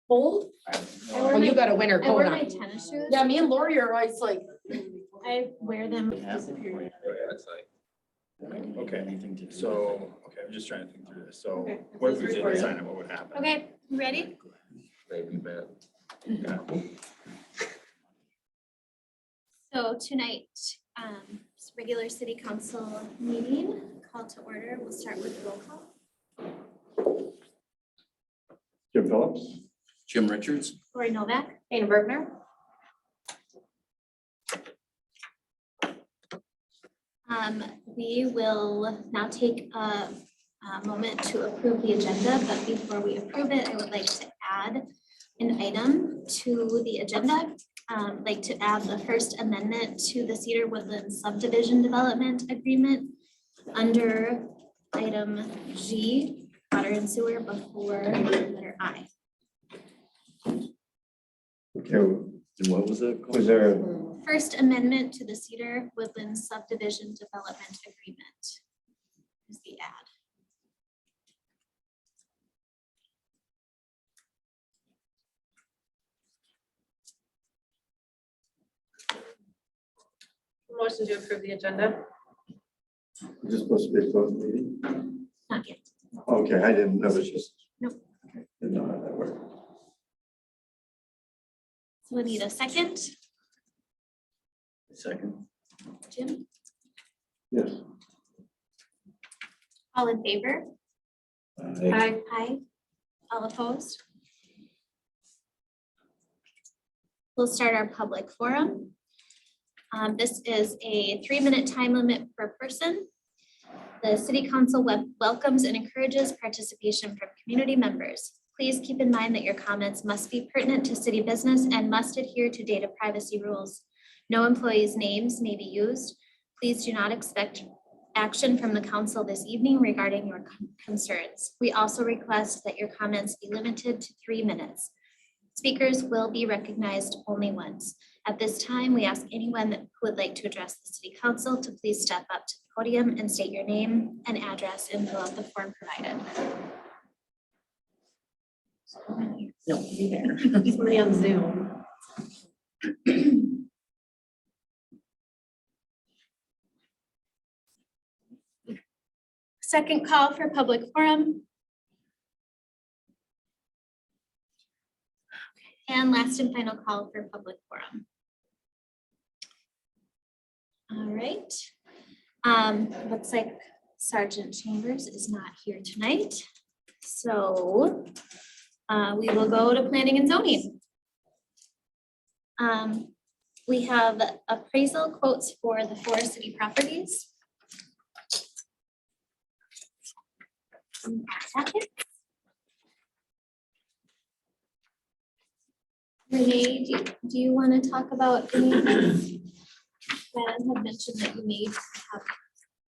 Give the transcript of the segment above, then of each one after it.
Cold? Oh, you got a winter I coat wear my on. tennis shoes. Yeah, me and Lori are always like, I wear them. Okay, so, okay, I'm just trying to think through this. So Okay. what if we didn't sign it, what would happen? Okay, you ready? Maybe bad. So tonight, it's regular city council meeting, call to order. We'll start with roll call. Jim Phillips? Jim Richards. Lori Novak. Dana Bergner. We will now take a moment to approve the agenda, but before we approve it, I would like to add an item to the agenda. Like to add the first amendment to the Cedar Woodland Subdivision Development Agreement under item G, water and sewer, before letter I. Okay, and what was it? Was there? First amendment to the Cedar Woodland Subdivision Development Agreement is the add. Motion to approve the agenda. Is this supposed to be a closed meeting? Not yet. Okay, I didn't know, it's just. Nope. Okay, didn't know how that worked. So we need a second. Second. Jim, Yes. all in favor? Aye. Aye. All opposed? We'll start our public forum. This is a 3-minute time limit per person. The city council welcomes and encourages participation from community members. Please keep in mind that your comments must be pertinent to city business and must adhere to data privacy rules. No employees' names may be used. Please do not expect action from the council this evening regarding your concerns. We also request that your comments be limited to 3 minutes. Speakers will be recognized only once. At this time, we ask anyone who would like to address the city council to please step up to the podium and state your name and address and fill out the form provided. No, be there. Somebody on Zoom. Second call for public forum. And last and final call for public forum. All right. Looks like Sergeant Chambers is not here tonight. So we will go to planning and zoning. We have appraisal quotes for the 4 city properties. Renee, do you want to talk about any of this? Ben had mentioned that you may have.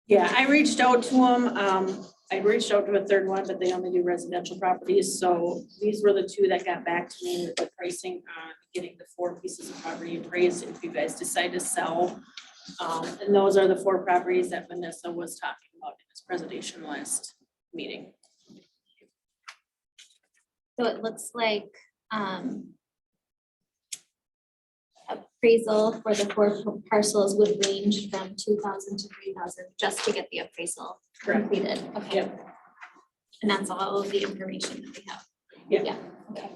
Yeah, I reached out to them. I reached out to a third one, but they only do residential properties. So these were the 2 that got back to me with the pricing on getting the 4 pieces of property appraised if you guys decide to sell. And those are the 4 properties that Vanessa was talking about in this presentation last meeting. So it looks like appraisal for the 4 parcels would range from 2,000 to 3,000 just to get the appraisal completed. Okay. Yep. And that's all of the information that we have. Yeah. Yeah. Okay.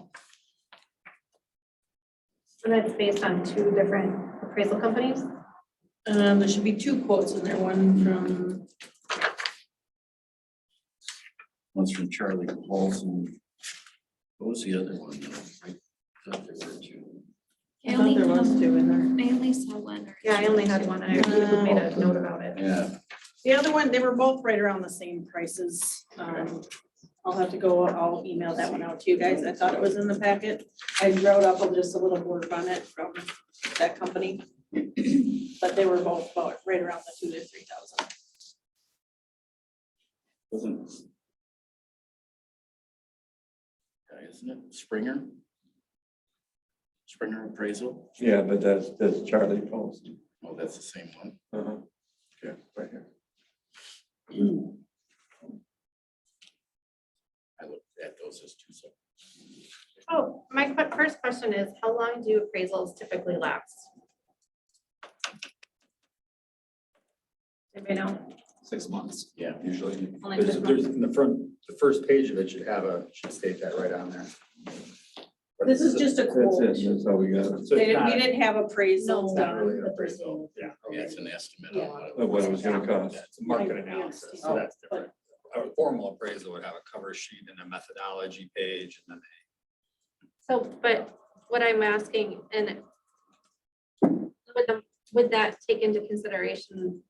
And that's based on 2 different appraisal companies. There should be 2 quotes in there, one from, One's from Charlie Paulson. What was the other one? I thought there were 2. I only there was 2 in there. I only saw one. Yeah, I only had one. I made a note about it. Yeah. The other one, they were both right around the same prices. I'll have to go, I'll email that one out to you guys. I thought it was in the packet. I wrote up just a little blurb on it from that company. But they were both about right around the 2,000 to 3,000. Wasn't. Isn't it Springer? Springer appraisal? Yeah, but that's Charlie Paulson. Oh, that's the same one. Okay, right here. I looked add those as two separate. Oh, my first question is, how long do appraisals typically last? Anybody know? 6 months. Yeah. Usually. Only There's, 6 there's in the front, the first page of it should state that right on there. But This is just a quote. That's how we got it. So We it's not, didn't have appraisals it's not really done. an appraisal, yeah. Yeah, it's an estimate. Yeah. Of what it was gonna cost. It's a market I analysis, so understand. that's different. A formal appraisal would have a cover sheet and a methodology page and then So, but what I'm asking, and would that take into consideration?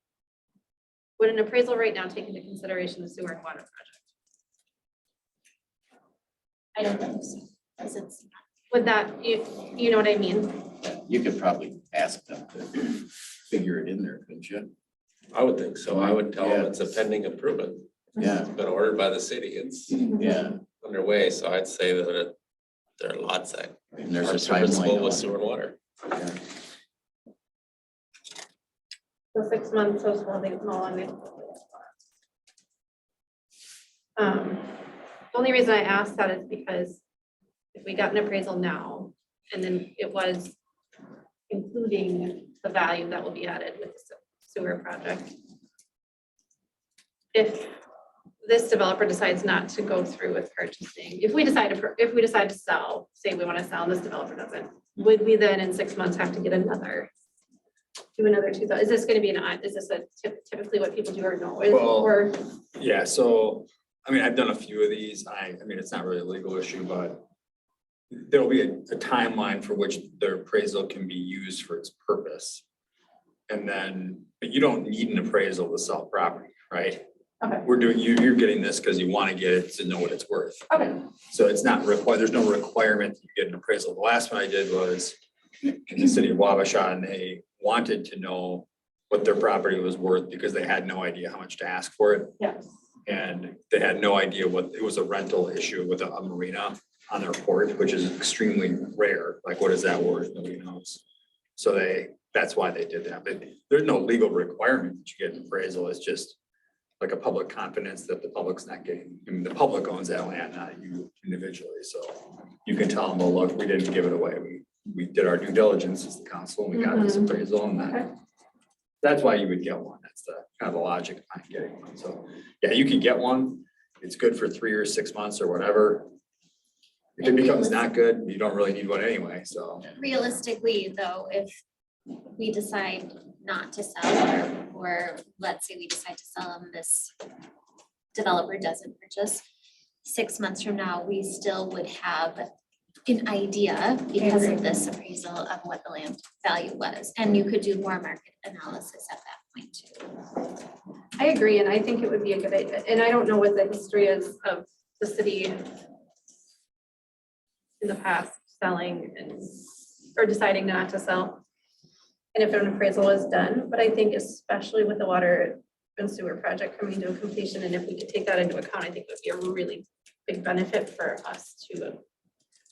Would an appraisal right now take into consideration the sewer and water project? I don't think so, because it's Would that, you know what I mean? You could probably ask them to figure it in there, couldn't you? I would think so. I would tell them Yeah. it's a pending improvement. Yeah, It's been ordered by the city. It's yeah. underway, so I'd say that there are lots that And there's are a serviceable timeline. with on sewer and water. it. So 6 months, so small, they no longer. The only reason I asked that is because if we got an appraisal now, and then it was including the value that will be added with the sewer project. If this developer decides not to go through with purchasing, if we decide to sell, say we want to sell and this developer doesn't, would we then in 6 months have to get another? Do another 2,000? Is this going to be is this typically what people do or no? Well, Or yeah, so, I mean, I've done a few of these. I mean, it's not really a legal issue, but there'll be a timeline for which their appraisal can be used for its purpose. And then, but you don't need an appraisal to sell property, right? Okay. We're doing, you're getting this because you want to get it to know what it's worth. Okay. So it's not required, there's no requirement that you get an appraisal. The last one I did was in the city of Wabasha, and they wanted to know what their property was worth because they had no idea how much to ask for it. Yes. And they had no idea what, it was a rental issue with a marina on their port, which is extremely rare. Like, what is that worth? Nobody knows. So that's why they did that. But there's no legal requirement that you get an appraisal. It's just like a public confidence that the public's not getting. I mean, the public owns that land, not you individually. So you can tell them, well, look, we didn't give it away. We did our due diligence as the council and we got this appraisal and that's why you would get one. That's the kind of the logic behind getting one. So yeah, you can get one. It's good for 3 or 6 months or whatever. If it becomes not good, you don't really need one anyway, so. realistically, though, if we decide not to sell, or let's say we decide to sell and this developer doesn't purchase, 6 months from now, we still would have an idea because of this appraisal of what the land value was. And you could do more market analysis at that point too. I agree, and I think it would be a good idea. And I don't know what the history is of the city in the past selling or deciding not to sell. And if an appraisal was done, but I think especially with the water and sewer project coming to a completion, and if we could take that into account, I think it would be a really big benefit for us to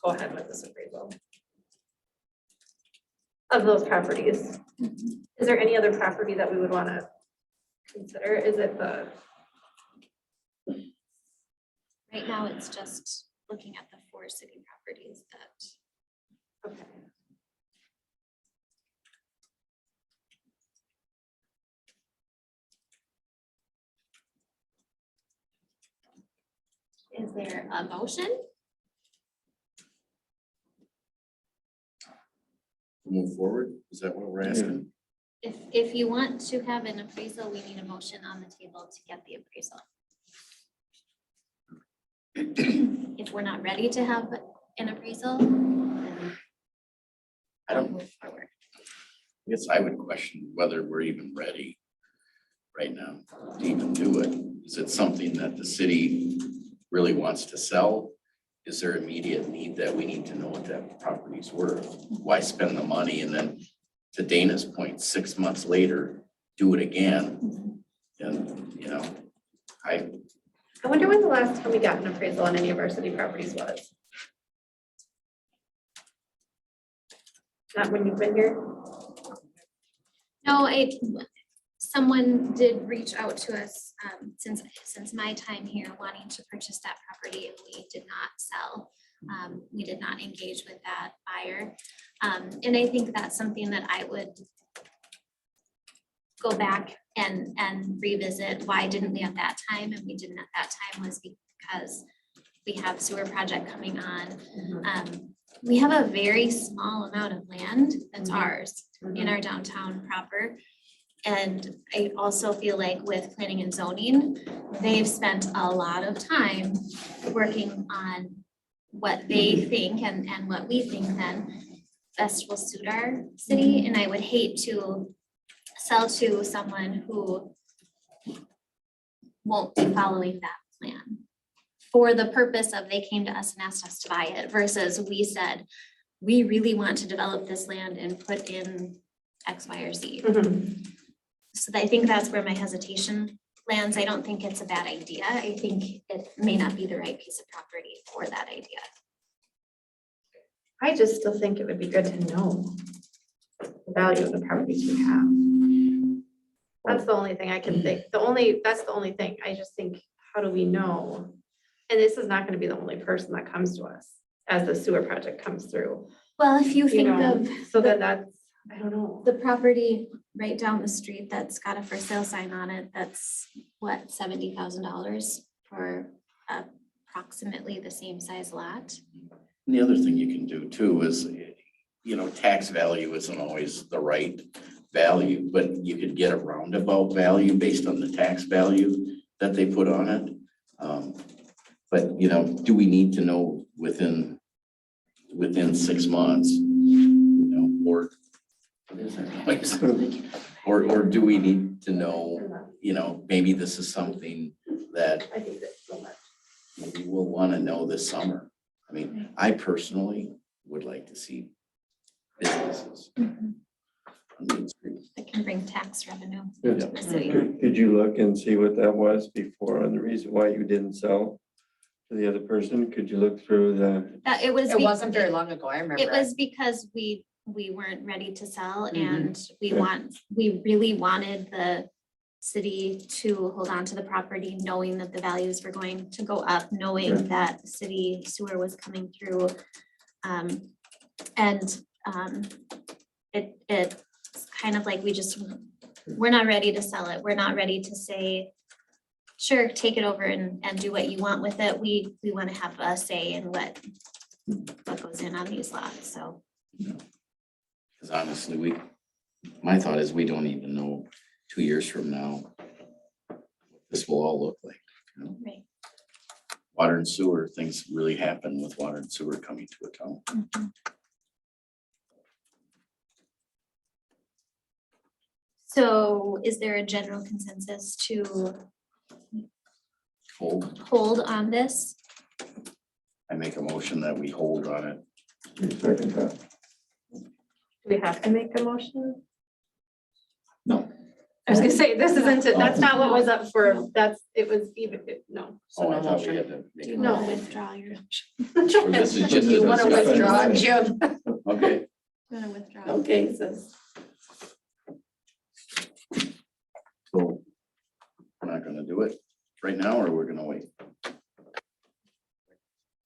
go ahead with this appraisal of those properties. Is there any other property that we would want to consider? Is it the, Right now, it's just looking at the 4 city properties that. okay. Is there a motion? Move forward, is that what we're asking? If you want to have an appraisal, we need a motion on the table to get the appraisal. If we're not ready to have an appraisal, then I don't- move forward. I guess I would question whether we're even ready right now to even do it. Is it something that the city really wants to sell? Is there immediate need that we need to know what that property's worth? Why spend the money and then, to Dana's point, 6 months later, do it again? And, you know, I wonder when the last time we got an appraisal on any of our city properties was. Not when you've been here? No, someone did reach out to us, since my time here wanting to purchase that property and we did not sell. We did not engage with that buyer. And I think that's something that I would go back and revisit. Why didn't we at that time? And we didn't at that time was because we have sewer project coming on. We have a very small amount of land that's ours in our downtown proper. And I also feel like with planning and zoning, they've spent a lot of time working on what they think and what we think then best will suit our city. And I would hate to sell to someone who won't be following that plan for the purpose of they came to us and asked us to buy it versus we said, we really want to develop this land and put in X, Y, or Z. So I think that's where my hesitation lands. I don't think it's a bad idea. I think it may not be the right piece of property for that idea. I just still think it would be good to know the value of the properties we have. That's the only thing I can think, that's the only thing. I just think, how do we know? And this is not gonna be the only person that comes to us as the sewer project comes through, Well, if you you think know? of So then that's, I don't know. the property right down the street that's got a for sale sign on it, that's what, $70,000 for approximately the same size lot. And the other thing you can do too is, tax value isn't always the right value, but you could get a roundabout value based on the tax value that they put on it. But, do we need to know within 6 months, or what is that? Or do we need to know, maybe this is something that I think that's so much. maybe we'll want to know this summer. I mean, I personally would like to see businesses on Main Street. That can bring tax revenue Yeah. to the city. Could you look and see what that was before and the reason why you didn't sell to the other person? Could you look through the, That it was. It wasn't very long ago, I remember. It was because we weren't ready to sell Mhm. and we really wanted the city to hold on to the property, knowing that the values were going to go up, knowing Sure. that the city sewer was coming through. It's kind of like we're not ready to sell it. We're not ready to say, sure, take it over and do what you want with it. We want to have a say in what goes in on these lots, so. Because honestly, my thought is we don't even know 2 years from now what this will all look like. Right. Water and sewer, things really happen with water and sewer coming to a town. Mhm. So is there a general consensus to hold on this? I make a motion that we hold on it. second thought? Do we have to make a motion? No. I was gonna say, this isn't, that's not what was up for, it was even, no. So Oh, no I thought we motion. had to make Do a you No. want to motion. withdraw your motion? Or this is just a You want to discussion. withdraw, Jim? Okay, You want to withdraw? Okay, so so we're not gonna do it right now, or we're gonna wait?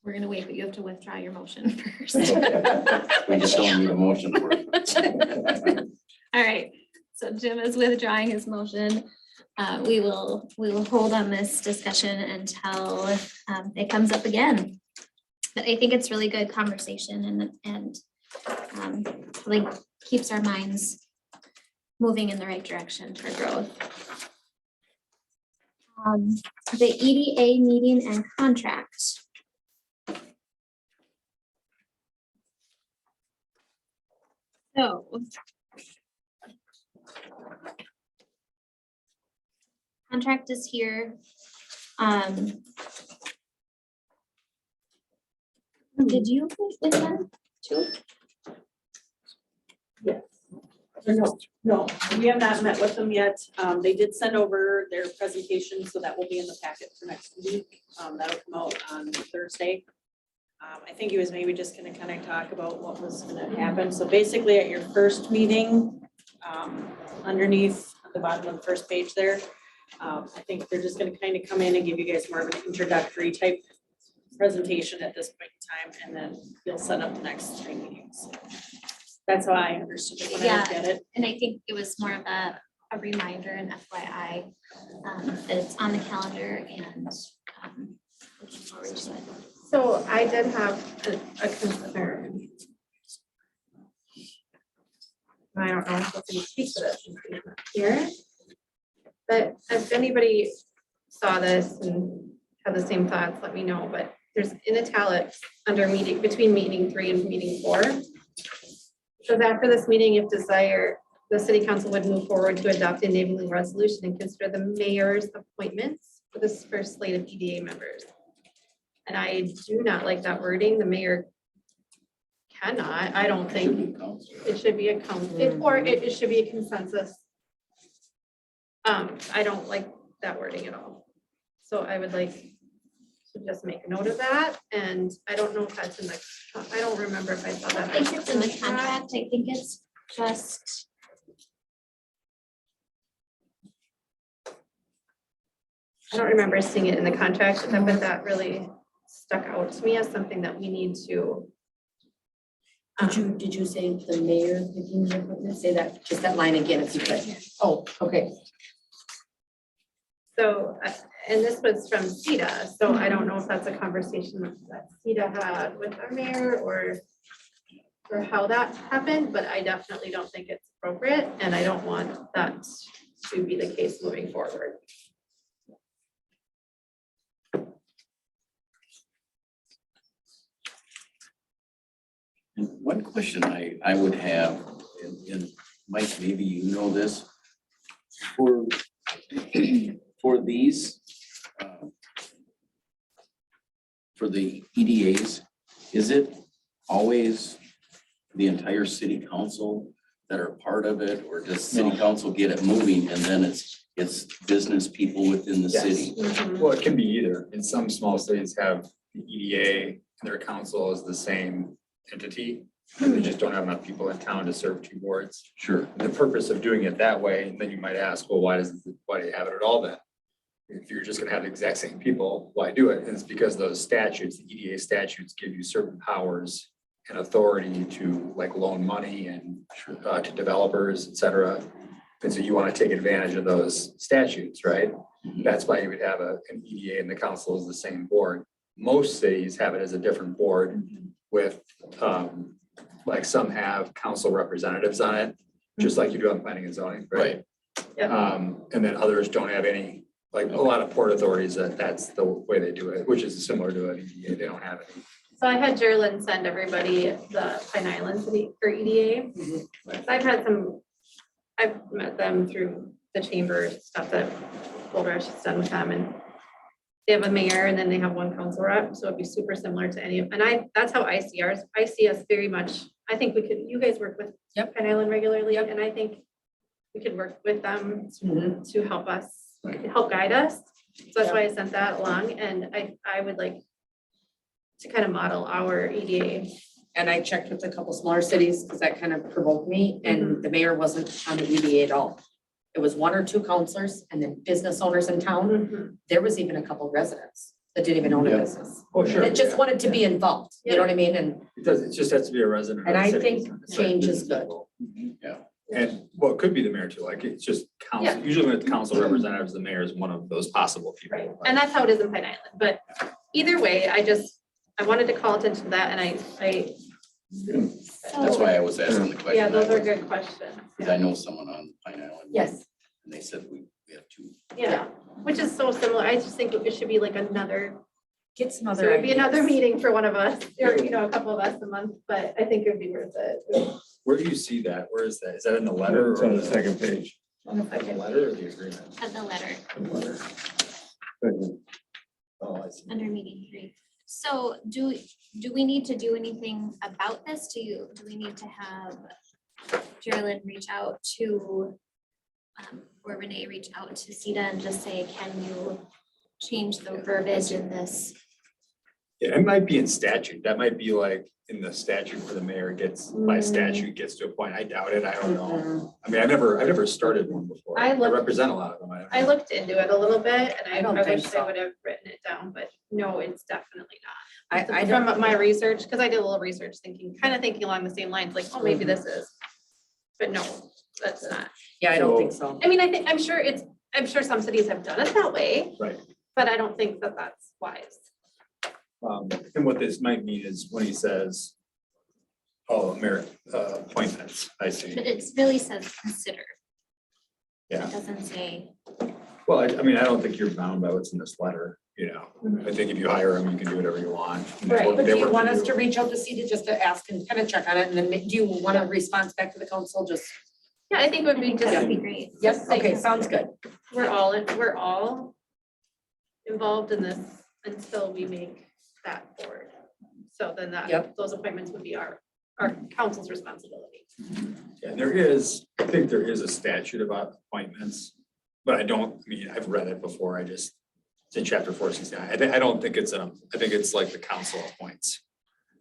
We're gonna wait, but you have to withdraw your motion first. We just don't need a motion for it. All right, so Jim is withdrawing his motion. We will hold on this discussion until it comes up again. But I think it's really good conversation and really keeps our minds moving in the right direction for growth. The EDA meeting and contract. So. Contract is here. Did you meet with them too? No, we have not met with them yet. They did send over their presentation, so that will be in the packet for next week. That'll come out on Thursday. I think he was maybe just gonna kind of talk about what was gonna happen. So basically at your first meeting, underneath the bottom of the first page there. I think they're just gonna kind of come in and give you guys more of an introductory type presentation at this point in time, and then you'll set up the next 3 meetings. That's how I understood it when I looked at it. And I think it was more of a reminder and FYI that it's on the calendar and looking forward to it. So I did have a concern. I don't know if we speak to this since he's not here. But if anybody saw this and had the same thoughts, let me know, but there's in italics under meeting, between meeting 3 and meeting 4. So after this meeting, if desire, the city council would move forward to adopt enabling resolution and consider the mayor's appointments for this first slate of EDA members. And I do not like that wording. The mayor cannot, I don't Should think, be council. it should be a council, or it should be a consensus. I don't like that wording at all. So I would like to just make a note of that, and I don't know if that's in the, I don't remember if I saw I that. think it's in the contract. I think it's just, I don't remember seeing it in the contract, but that really stuck out to me as something that we need to. Did you say the mayor making the appointment? Say that, just that line again if you could. Oh, okay. So, and this was from Cedar, so I don't know if that's a conversation that Cedar had with our mayor or how that happened, but I definitely don't think it's appropriate, and I don't want that to be the case moving forward. And one question I would have, and Mike, maybe you know this, for these, for the EDAs, is it always the entire city council that are part of it, or does city council get it moving and then it's business people within the Yes. city? Well, it can be either. In some small cities have the EDA, and their council is the same entity. And they just don't have enough people in town to serve 2 boards. Sure. The purpose of doing it that way, and then you might ask, well, why do you have it at all then? If you're just gonna have the exact same people, why do it? And it's because those statutes, the EDA statutes give you certain powers and authority to like loan money and to developers, et cetera. And so you want to take advantage of those statutes, right? That's why you would have an EDA and the council is the same board. Most cities have it as a different board with, like some have council representatives on it, just like you do on planning and zoning, right? And then others don't have any, like a lot of port authorities that's the way they do it, which is similar to an EDA. They don't have any. So I had Gerlin send everybody the Pine Island City or EDA. I've met them through the chamber stuff that Gold Rush has done with them, and they have a mayor and then they have 1 council rep, so it'd be super similar to any of, and that's how I see ours. I see us very much, I think you guys work with Pine Island regularly, and I think we could work with them to help us, help guide us. So that's why I sent that along, and I would like to kind of model our EDA. And I checked with a couple smaller cities because that kind of provoked me, and the mayor wasn't on the EDA at all. It was 1 or 2 counselors and then business owners in town. There was even a couple residents that didn't even own a business. Oh, sure. That just wanted to be involved, you know what I mean? And It just has to be a resident. of And the I city. think It's change like is good. Yeah. And well, it could be the mayor too, like it's just council, usually when it's council representatives, the mayor is one of those possible people. Right, and that's how it is in Pine Island, but either way, I wanted to call attention to that, and That's why I was asking the question. yeah, those that are way, good questions. because I know someone on Pine Island. yes, And they said we have 2. Yeah, which is so similar. I just think it should be like another, get some so other it'd be another ideas. meeting for one of us, or, a couple of us a month, but I think it would be worth it. Where do you see that? Where is that? Is that in the letter? It's or on the 2nd page. On the The second. letter or the agreement? of the letter The letter. Second. Oh, I see. under meeting 3. So do we need to do anything about this? Do we need to have Geraldine reach out to, or Renee reach out to Cedar and just say, can you change the verbiage in this? Yeah, it might be in statute. That might be like in the statute where the mayor gets, by statute gets to a point. I doubt it. I don't know. I mean, I've never started one before. I I looked- represent a lot of them. don't I know. looked into it a little bit and I don't I think wish I so. would have written it down, but no, it's definitely not. I From don't, my research, because I did a little research thinking, kind of thinking along the same lines, like, oh, maybe this is. But no, that's not. yeah, I don't think so. I mean, I'm sure some cities have done it that way. Right. But I don't think that that's wise. And what this might mean is when he says, oh, merit appointments, I see. But it really says consider. Yeah. It doesn't say, Well, I mean, I don't think you're bound by what's in this letter, you know. I think if you hire them, you can do whatever you want. And they Right, work- but they do you work for want us you. to reach out to Cedar just to ask and kind of check on it, and then do you want a response back to the council, just? Yeah, I think it I would be think that would just, be great. Yes, okay, sounds good. we're all involved in this until we make that board. So then Yep. those appointments would be our council's responsibility. Yeah, I think there is a statute about appointments, but I mean, I've read it before. It's in chapter 469. I don't think I think it's like the council appoints.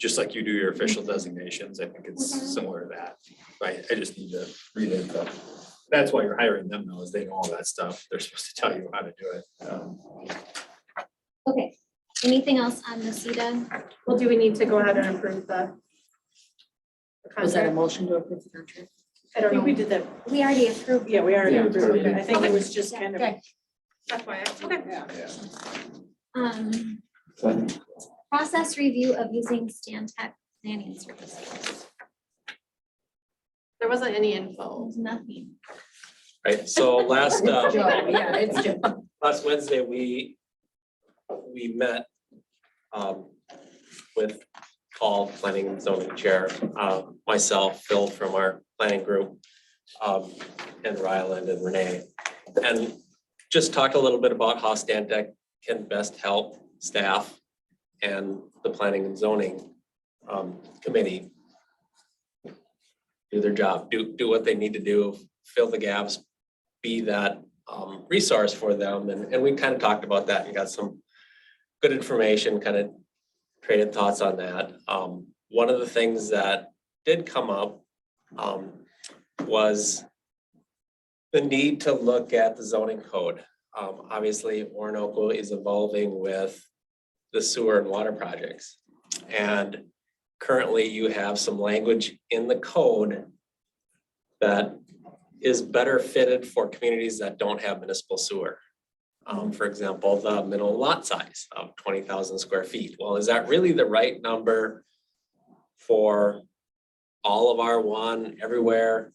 Just like you do your official designations, I think it's similar to that. I just need to read it, but that's why you're hiring them though, is they know all that stuff. They're supposed to tell you how to do it. Okay, anything else on the CETA? Well, do we need to go ahead and approve the Was that a contract? motion to approve the contract? I I don't think know. we did that. We already approved. Yeah, we already Yeah, approved it. I think it was just kind of. Okay. That's why, okay. Yeah. Process review of using Stantec planning services. There wasn't any info. There's nothing. Right, so last, Joe, yeah, it's Joe. last Wednesday, we met with Paul, planning and zoning chair, myself, Phil from our planning group, and Ryland and Renee. And just talked a little bit about how Stantec can best help staff and the planning and zoning committee do their job, do what they need to do, fill the gaps, be that resource for them. And we kind of talked about that and got some good information, kind of traded thoughts on that. One of the things that did come up was the need to look at the zoning code. Obviously, Orinoco is evolving with the sewer and water projects. And currently you have some language in the code that is better fitted for communities that don't have municipal sewer. For example, the minimum lot size of 20,000 square feet. Well, is that really the right number for all of R1 everywhere?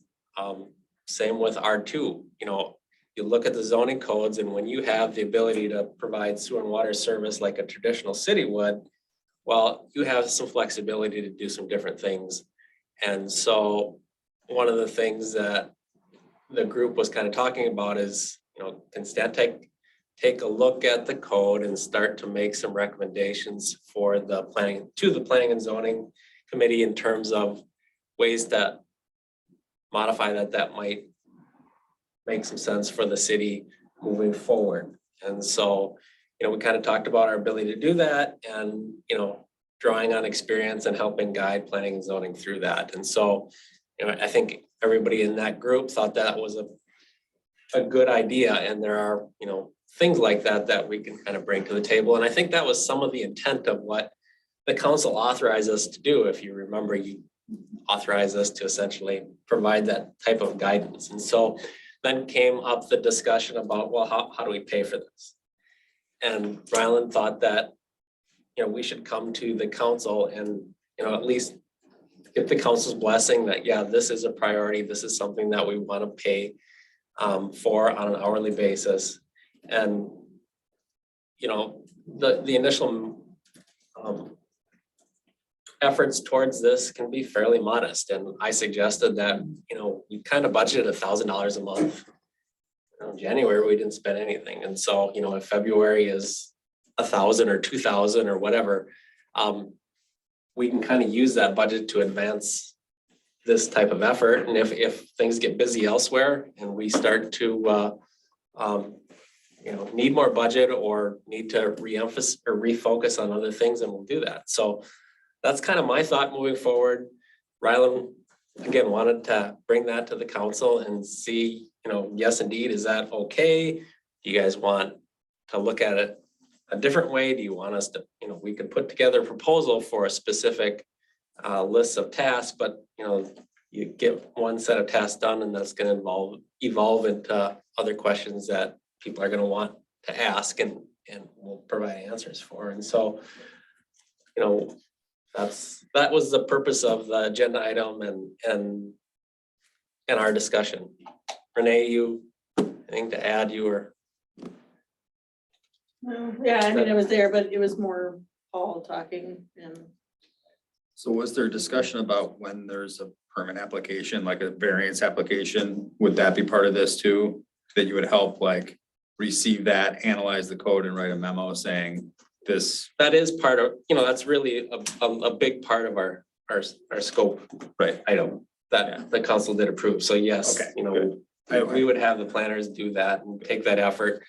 Same with R2. You know, you look at the zoning codes, and when you have the ability to provide sewer and water service like a traditional city would, well, you have some flexibility to do some different things. And so one of the things that the group was kind of talking about is, you know, can Stantec take a look at the code and start to make some recommendations for the planning and zoning committee in terms of ways that modify that might make some sense for the city moving forward. And so, you know, we kind of talked about our ability to do that and, you know, drawing on experience and helping guide planning and zoning through that. And so, you know, I think everybody in that group thought that was a good idea. And there are, you know, things like that we can kind of bring to the table. And I think that was some of the intent of what the council authorized us to do. If you remember, you authorized us to essentially provide that type of guidance. And so then came up the discussion about, well, how do we pay for this? And Ryland thought that, you know, we should come to the council and, you know, at least get the council's blessing that, yeah, this is a priority. This is something that we want to pay for on an hourly basis. And, you know, the initial efforts towards this can be fairly modest. And I suggested that, you know, we kind of budgeted $1,000 a month. You know, in January, we didn't spend anything. And so, you know, if February is 1,000 or 2,000 or whatever, we can kind of use that budget to advance this type of effort. And if things get busy elsewhere and we start to need more budget or need to reemphasize or refocus on other things, and we'll do that. So that's kind of my thought moving forward. Rylan, again, wanted to bring that to the council and see, yes, indeed, is that okay? Do you guys want to look at it a different way? Do you want us to, we could put together a proposal for a specific list of tasks, but you get one set of tasks done and that's going to evolve into other questions that people are going to want to ask and we'll provide answers for. And so, that was the purpose of the agenda item and our discussion. Renee, you anything to add? You were. No, yeah, I mean, it was there, but it was more Paul talking and. So was there discussion about when there's a permit application, like a variance application? Would that be part of this too? That you would help like receive that, analyze the code and write a memo saying this? That is part of, that's really a big part of our scope. Right. Item that the council did approve. So yes, Okay, we would have the planners do that and take that effort.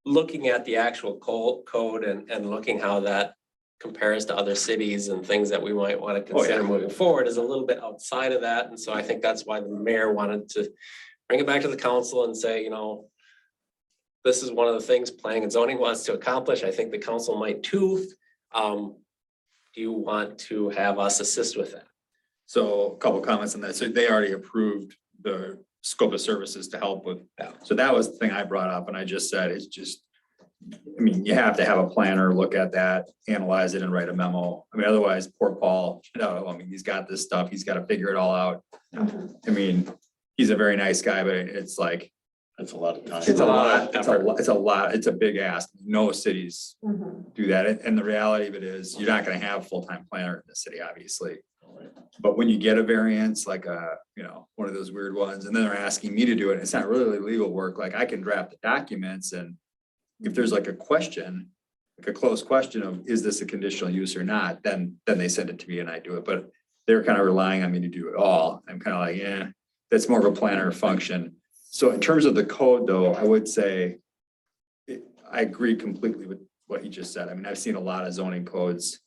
Looking at the actual code and looking how that compares to other cities and things that we might want to consider moving forward is a little bit outside of that. And so I think that's why the mayor wanted to bring it back to the council and say, this is one of the things planning and zoning wants to accomplish. I think the council might too. Do you want to have us assist with that? So a couple of comments on that. So they already approved the scope of services to help with that. So that was the thing I brought up and I just said, it's just, you have to have a planner look at that, analyze it and write a memo. Otherwise poor Paul, he's got this stuff. He's got to figure it all out. He's a very nice guy, but it's like, That's a lot of time. it's a lot. It's a big ask. No cities do that. And the reality of it is you're not going to have a full-time planner in the city, obviously. But when you get a variance, like one of those weird ones, and then they're asking me to do it, it's not really legal work. Like I can draft the documents and if there's like a question, like a closed question of, is this a conditional use or not? Then they send it to me and I do it, but they're kind of relying on me to do it all. I'm kind of like, yeah, that's more of a planner function. So in terms of the code though, I would say, I agree completely with what he just said. I've seen a lot of zoning codes.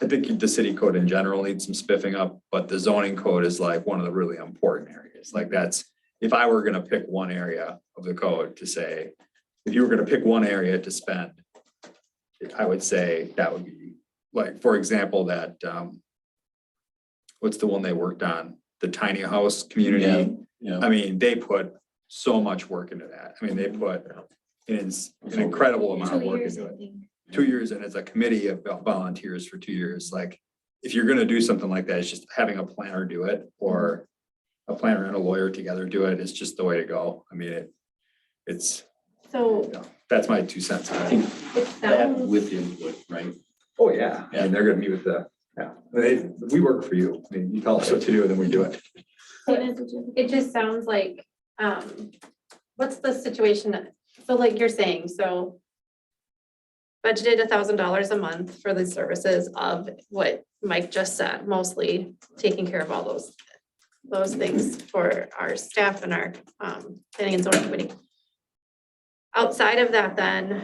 I think the city code in general needs some spiffing up, but the zoning code is like one of the really important areas. Like that's, if I were gonna pick one area of the code to say, if you were gonna pick one area to spend, I would say that would be like, for example, that, what's the one they worked on? The tiny house community. Yeah. They put so much work into that. They put an incredible amount of work into it. 2 years and it's a committee of volunteers for 2 years. Like if you're gonna do something like that, it's just having a planner do it or a planner and a lawyer together do it. It's just the way to go. It's, So that's my 2 cents. it That sounds, with input, right? Oh, yeah. They're gonna meet with we work for you. You tell us what to do and then we do it. it just sounds like, what's the situation? So like you're saying, so budgeted $1,000 a month for the services of what Mike just said, mostly taking care of all those things for our staff and our planning and zoning committee. Outside of that, then,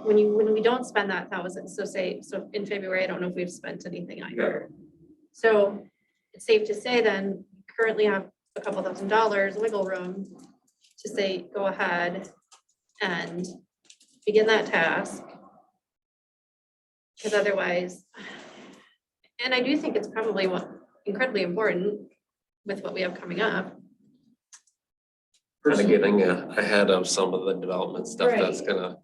when we don't spend that 1,000, so in February, I don't know if we've spent anything either. So it's safe to say then, we currently have a couple $1,000 wiggle room to say, go ahead and begin that task. Because otherwise, and I do think it's probably incredibly important with what we have coming up. Kind of getting ahead of some of the development stuff that's gonna,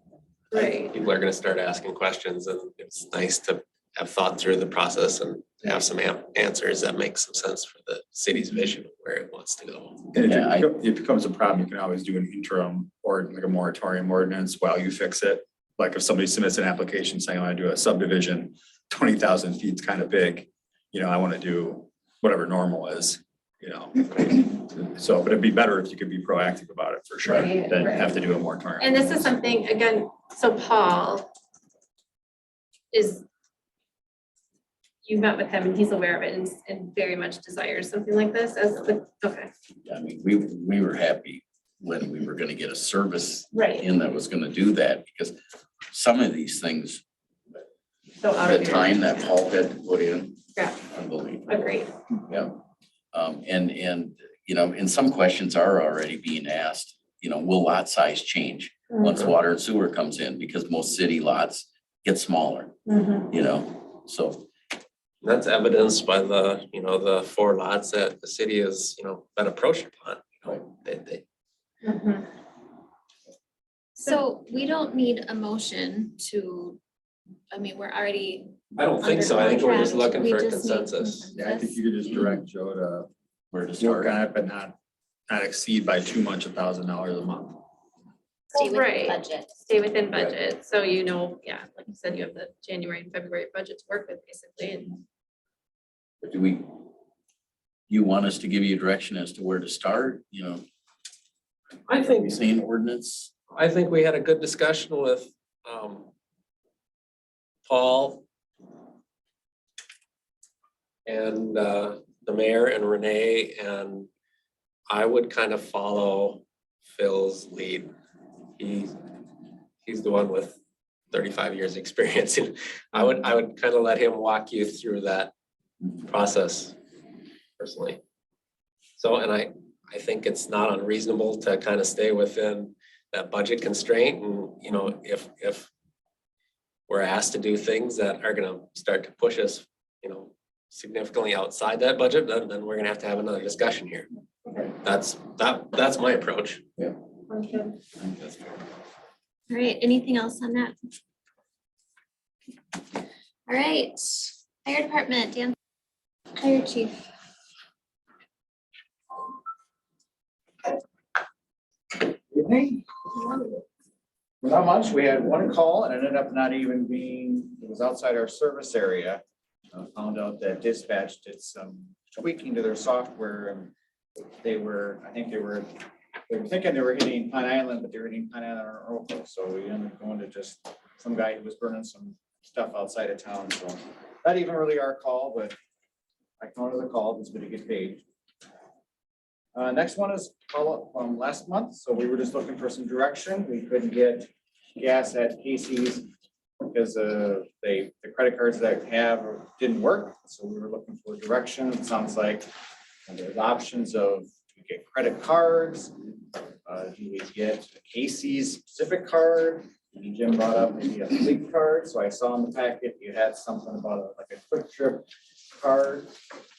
Right. people are gonna start asking questions and it's nice to have thought through the process and have some answers that make some sense for the city's vision of where it wants to go. And Yeah, if it becomes a problem, you can always do an interim or like a moratorium ordinance while you fix it. Like if somebody submits an application saying, I want to do a subdivision, 20,000 feet is kind of big. I want to do whatever normal is, So, but it'd be better if you could be proactive about it for sure, Right, than right. have to do a moratorium. And this is something, again, so Paul you met with him and he's aware of it and very much desires something like this okay. We were happy when we were gonna get a service Right. in that was gonna do that, because some of these things, So out the of your. time that Paul had to put in, Yeah, unbelievable. agreed. Yeah. And, you know, and some questions are already being asked, you know, will lot size change once water and sewer comes in? Because most city lots get smaller, you know, so. That's evidenced by the, the 4 lots that the city has, been approached upon, they. So we don't need a motion to, I mean, we're already I don't think under so. I think we're just contract. looking We for a just need consensus. Yeah, I think you could just direct Joe to Where to work start? on it, but not exceed by too much $1,000 a month. stay within Right. budget. Stay within budget, so yeah, like you said, you have the January and February budget to work with basically, and Do you want us to give you direction as to where to start, you know? I Are think we saying ordinance? we had a good discussion with Paul and the mayor and Renee, and I would kind of follow Phil's lead. He's the one with 35 years experience. And I would kind of let him walk you through that process personally. So, and I think it's not unreasonable to kind of stay within that budget constraint, and if we're asked to do things that are gonna start to push us, significantly outside that budget, then we're gonna have to have another discussion here. That's my approach. I think that's fair. All right, anything else on that? All right, fire department, Dan. Fire chief. Evening. Not much. We had one call and it ended up not even being, it was outside our service area. Found out that dispatch did some tweaking to their software and I think they were thinking they were hitting Pine Island, but they were hitting Pine Island or Oracle. So we ended up going to just some guy who was burning some stuff outside of town. So not even really our call, but I counted the call. It's good to get paid. Next one is follow-up from last month. So we were just looking for some direction. We couldn't get gas at Casey's because the credit cards that we have didn't work. So we were looking for direction. It sounds like there's options of you get credit cards. Do we get a Casey's specific card? And Jim brought up maybe a fleet card. So I saw in the packet you had something about like a quick trip card.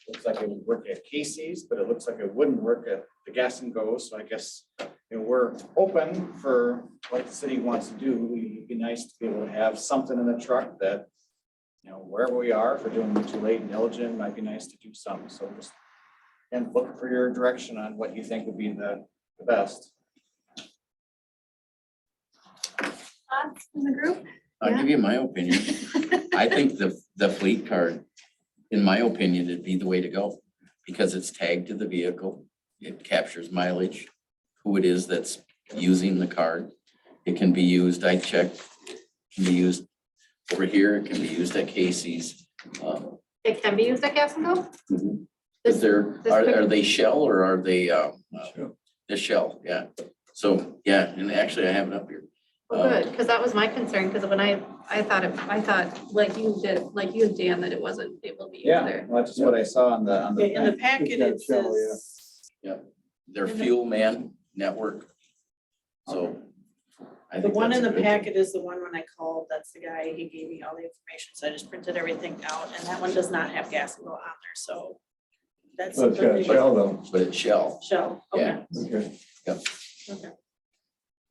Looks like it would work at Casey's, but it looks like it wouldn't work at the Gas and Go. So I guess we're open for what the city wants to do. It'd be nice to be able to have something in the truck that, wherever we are, if we're doing too late and diligent, might be nice to do something. So just, and looking for your direction on what you think would be the best. Thoughts from the group? I'll give you my opinion. I think the fleet card, in my opinion, it'd be the way to go because it's tagged to the vehicle. It captures mileage, who it is that's using the card. It can be used, I checked, can be used over here. It can be used at Casey's. it can be used at Gas and Go. Is there, This are they Shell or are they, the Shell? Yeah. So, yeah, and actually I have it up here. Well, good, because that was my concern, because when I thought like you did, like you and Dan, that it wasn't able to be used Yeah, there. well, that's just what I saw on the. In the packet, it says, Their Fuel Man network. So. I the think one that's in a the good- packet is the one when I called, that's the guy, he gave me all the information, so I just printed everything out, and that one does not have Gas and Go on there, so. That's So it's something got we- Shell though. But it's Shell. Shell, okay, Yeah. Okay. okay.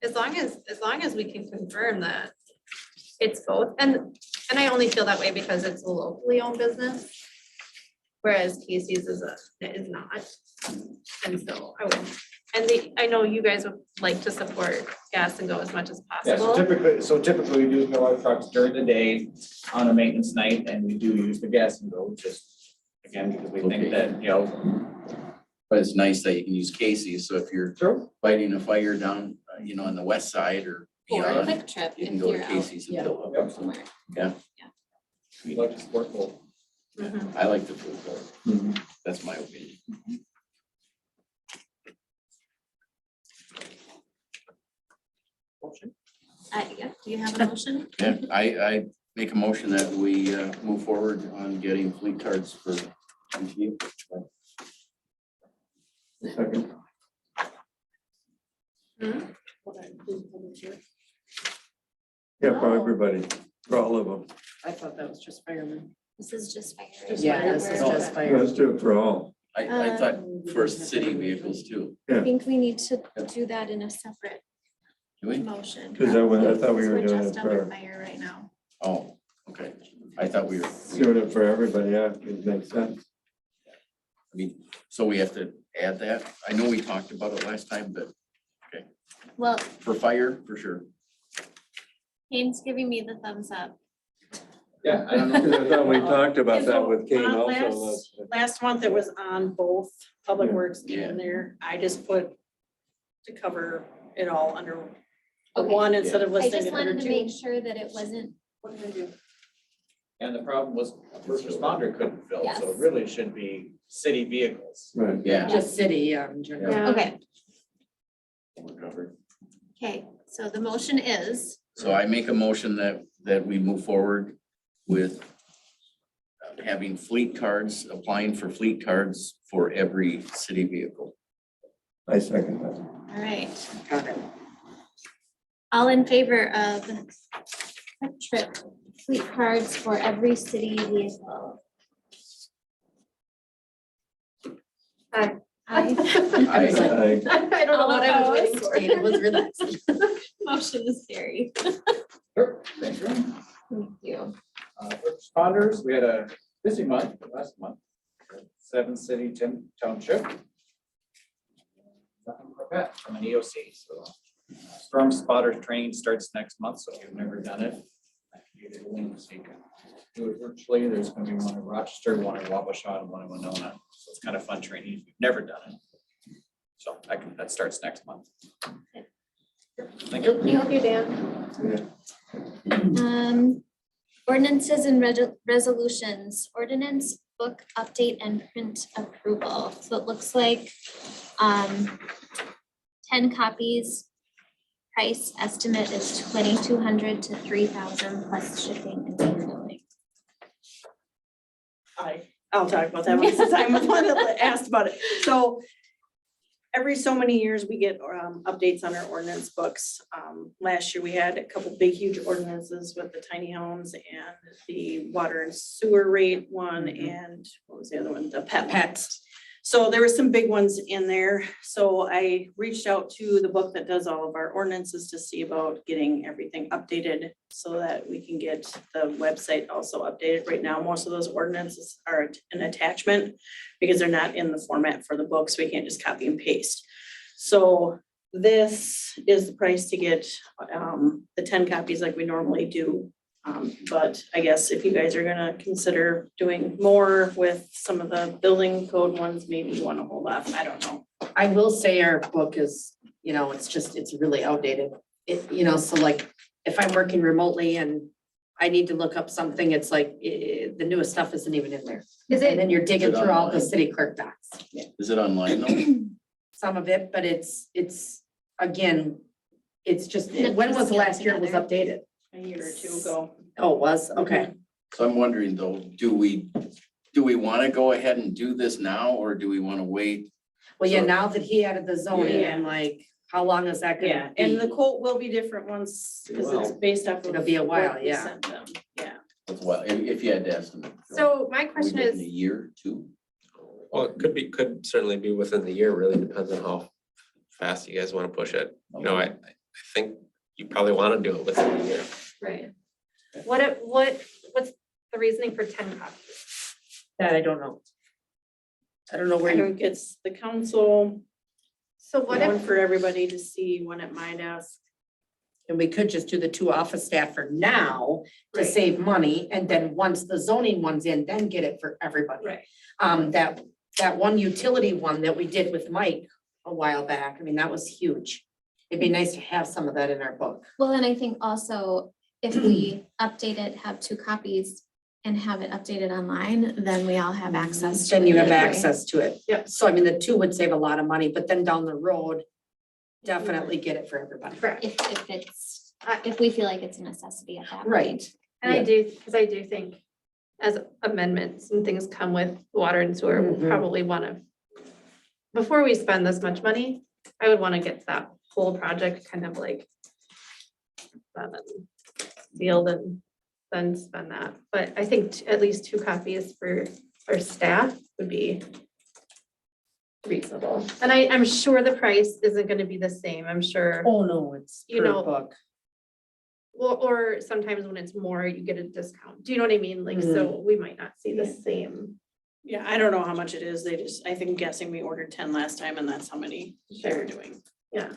As long as we can confirm that it's both, and I only feel that way because it's a locally owned business. Whereas Casey's is not, and so I would, and I know you guys would like to support Gas and Go as much as Yeah, so possible. typically we do fill our trucks during the day on a maintenance night and we do use the Gas and Go just again, because we think that, But it's nice that you can use Casey's. So if you're True. fighting a fire down, on the west side or Or a beyond, quick trip you if can go you're to out Casey's and fill Yep. up. somewhere. We like to support both. Mhm. I like the food card. That's my opinion. Yeah, do you have a motion? Yeah, I make a motion that we move forward on getting fleet cards for MTU. Second. Yeah, for everybody, for all of them. I thought that was just firemen. This is just fire. Yeah, this is just fire. Let's do it for all. I thought for city vehicles too. I think we need to do that in a separate Do we? motion. Because I thought we Because were we're doing it just under for, fire right now. Oh, okay. I thought we were, doing it for everybody, yeah, it makes sense. I mean, so we have to add that. I know we talked about it last time, but Well, for fire, for sure. Kane's giving me the thumbs up. Yeah, I don't know. Because I thought we talked about Okay, that so, with Kane uh, also. Last month it was on both Public Yeah. Works Yeah. in there. I just put to cover it all under the Okay. one instead of I listing just it under wanted to two. make sure that it wasn't, What did I do? And the problem was a first responder couldn't fill, so Yes. it really should be city vehicles. Right. Yeah. Just city, in general. Yeah. okay, We're covered. okay, so the motion is, So I make a motion that we move forward with having fleet cards, applying for fleet cards for every city vehicle. I second that. all right. Got it. All in favor of Quick Trip fleet cards for every city vehicle? Aye. Aye. I don't know All what I was waiting opposed? for. Dana was relaxing. Motion is carried. Sure, thank you. Thank you. First responders, we had a busy month last month. 7 city township. Nothing like that from an EOC, so. Storm spotter training starts next month, so if you've never done it, I can give you the link so you can do it virtually. There's gonna be one in Rochester, one in Wabasha, and one in Winona. So it's kind of fun training if you've never done it. So that starts next month. Thank you. Thank you, Dan. Ordinances and resolutions, ordinance book update and print approval. So it looks like 10 copies. Price estimate is $2,200 to $3,000 plus shipping and handling. I'll talk about that one since I'm the one that asked about it. So every so many years, we get updates on our ordinance books. Last year, we had a couple big, huge ordinances with the tiny homes and the water and sewer rate one, and what was the other one? The pets. So there were some big ones in there. So I reached out to the book that does all of our ordinances to see about getting everything updated so that we can get the website also updated. Right now, most of those ordinances are an attachment because they're not in the format for the book, so we can't just copy and paste. So this is the price to get the 10 copies like we normally do. But I guess if you guys are gonna consider doing more with some of the building code ones, maybe you wanna hold off, I don't know. I will say our book is, it's really outdated. So like, if I'm working remotely and I need to look up something, it's like, the newest stuff isn't even in there. Is And it, then you're digging Is it through all the online? city clerk docs. Is it online though? Some of it, but it's, again, it's just, The when was the piecemeal last year it was together. updated? A year or two ago. Oh, it was, okay. So I'm wondering though, do we want to go ahead and do this now or do we want to wait? Well, yeah, So- now that he added the zoning, Yeah. I'm like, how long is that Yeah, gonna and the be? quote will be different once, because it's based off of. It'll be a while, what we yeah. sent them. Yeah. Well, if you had to estimate. so my Are we question looking is, a year, 2? Well, it could certainly be within the year, really depends on how fast you guys want to push it. I think you probably want to do it within the year. right, what's the reasoning for 10 copies? That I don't know. I don't know where I you, think it's the council, So what one if, for everybody to see when it might ask. and we could just do the 2 office staff for now to Right. save money, and then once the zoning one's in, then get it for everybody. Right. That one utility one that we did with Mike a while back, I mean, that was huge. It'd be nice to have some of that in our book. Well, and I think also if we update it, have 2 copies and have it updated online, then we all have access to it. Then you have that way. access to it. Yep. So I mean, the 2 would save a lot of money, but then down the road, definitely get it for everybody. correct, If it's if we feel like it's a necessity at that point. Right. And I do, because I do think as amendments and things come with water and sewer, we'll Mhm. probably want to, before we spend this much money, I would want to get that whole project kind of like done and sealed and then spend that. But I think at least 2 copies for our staff would be reasonable. And I'm sure the price isn't going to be the same. I'm sure. Oh, no, it's You per know, book. Well, or sometimes when it's more, you get a discount. Do you know what I mean? Like, so we might not see the same. Yeah, I don't know how much it is. They just, I think guessing we ordered 10 last time and that's how many they're doing. Yeah.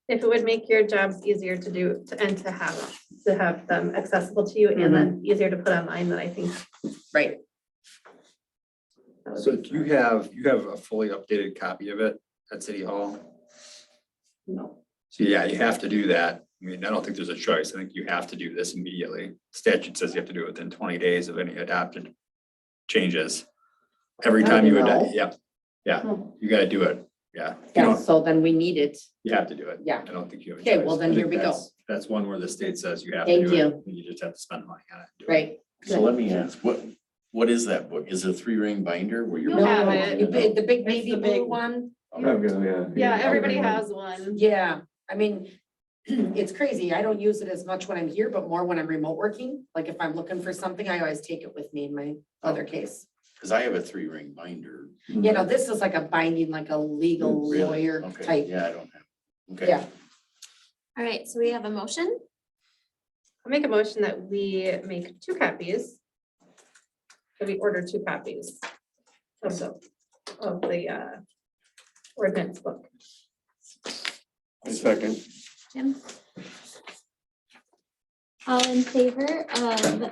If it would make your jobs easier to do and to have them accessible to you and then easier to put online, then I think. Right. that would So be do you have a fully updated copy of it at City Hall? No. So yeah, you have to do that. I mean, I don't think there's a choice. I think you have to do this immediately. Statute says you have to do it within 20 days of any adopted changes. Every time you adopt, No. yeah, you gotta do it. Yeah. You Yeah, don't- so then we need it. You have to do it. Yeah. I don't think you have a Okay, choice. well, then I here think we go. that's one where the state says you have to Thank do it. you. You just have to spend money on it. and do it. Right. So let me ask, what is that book? Is it a 3-ring binder where you're? You'll have No, it. the big It's baby the blue big- one. Yeah, everybody has one. Yeah, I mean, it's crazy. I don't use it as much when I'm here, but more when I'm remote working. Like if I'm looking for something, I always take it with me in my other case. Cause I have a 3-ring binder. You know, this is like a binding, like a legal Really? lawyer Okay, type. yeah, I don't have. Okay. Yeah. All right, so we have a motion. I'll make a motion that we make 2 copies. That we order 2 copies of the ordinance book. A second. Jim? All in favor of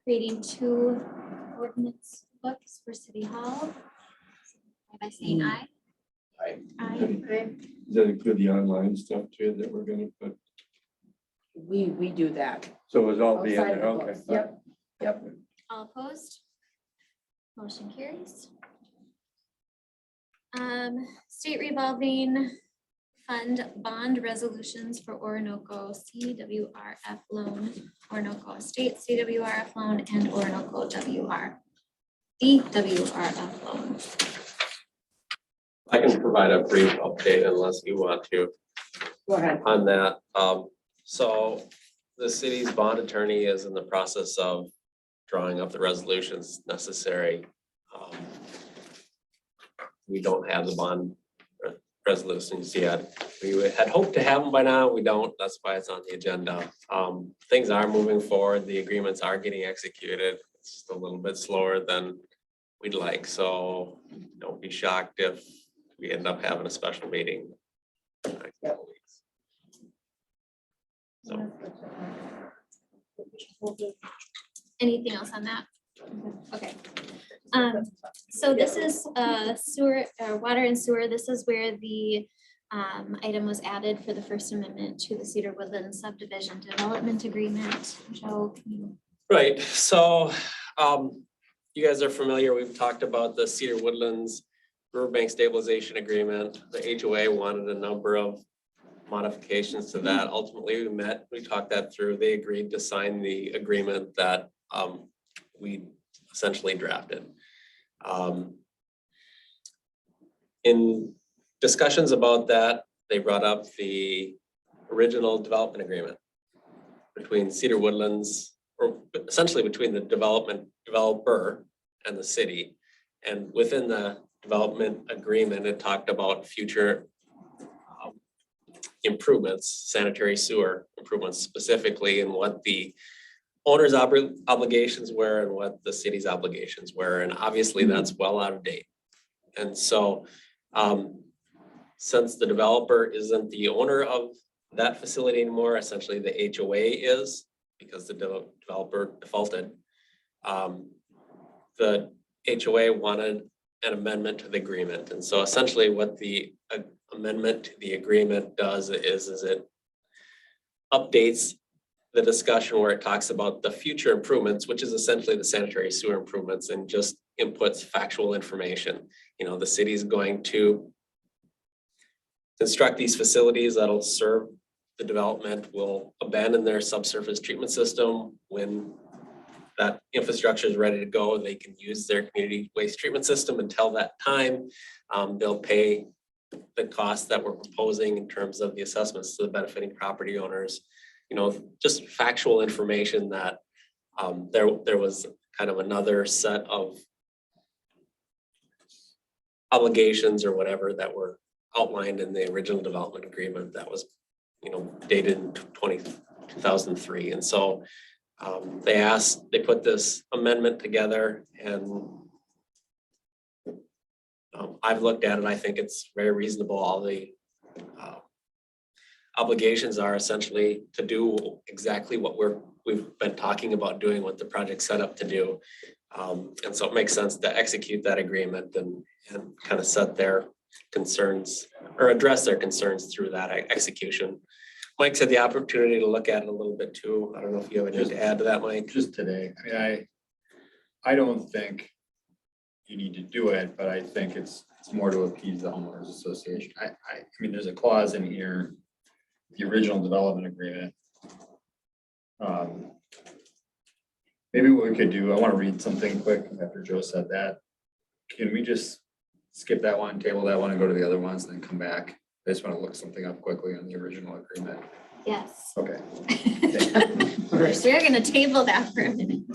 creating 2 ordinance books for City Hall? By saying aye? Aye. Aye. Right? Does that include the online stuff too that we're gonna put? We do that. So it's all be in Outside there, of the okay. books. Yep, yep. All opposed? Motion carries. State revolving fund bond resolutions for Orinoco CWRF loan, Orinoco Estate CWRF loan, and Orinoco DWRF loan. I can provide a brief update unless you want to Go ahead. on that. So the city's bond attorney is in the process of drawing up the resolutions necessary. We don't have the bond resolutions yet. We had hoped to have them by now. We don't. That's why it's on the agenda. Things are moving forward. The agreements are getting executed. It's just a little bit slower than we'd like. So don't be shocked if we end up having a special meeting. in the next couple weeks. So. Anything else on that? Okay. So this is sewer, water and sewer. This is where the item was added for the First Amendment to the Cedar Woodland Subdivision Development Agreement. Joe, can you? Right, so you guys are familiar, we've talked about the Cedar Woodlands Riverbank Stabilization Agreement. The HOA wanted a number of modifications to that. Ultimately, we met, we talked that through. They agreed to sign the agreement that we essentially drafted. In discussions about that, they brought up the original development agreement between Cedar Woodlands, or essentially between the developer and the city. And within the development agreement, it talked about future improvements, sanitary sewer improvements specifically, and what the owner's obligations were and what the city's obligations were. And obviously that's well out of date. And so since the developer isn't the owner of that facility anymore, essentially the HOA is, because the developer defaulted. The HOA wanted an amendment to the agreement. And so essentially what the amendment to the agreement does is it updates the discussion where it talks about the future improvements, which is essentially the sanitary sewer improvements, and just inputs factual information. You know, the city's going to construct these facilities that'll serve the development will abandon their subsurface treatment system. When that infrastructure is ready to go, they can use their community waste treatment system until that time. They'll pay the costs that we're proposing in terms of the assessments to the benefiting property owners. You know, just factual information that there was kind of another set of obligations or whatever that were outlined in the original development agreement that was, you know, dated in 2003. And so they put this amendment together, and I've looked at it. I think it's very reasonable. All the obligations are essentially to do exactly what we've been talking about doing, what the project set up to do. And so it makes sense to execute that agreement and kind of set their concerns or address their concerns through that execution. Mike's had the opportunity to look at it a little bit too. I don't know if you have anything to add to that, Mike. Just today, I mean, I don't think you need to do it, but I think it's more to appease the homeowners association. I mean, there's a clause in here, the original development agreement. Maybe what we could do, I want to read something quick after Joe said that. Can we just skip that one, table that one, and go to the other ones, and then come back? I just want to look something up quickly on the original agreement. Yes. Okay. So we're gonna table that for a minute.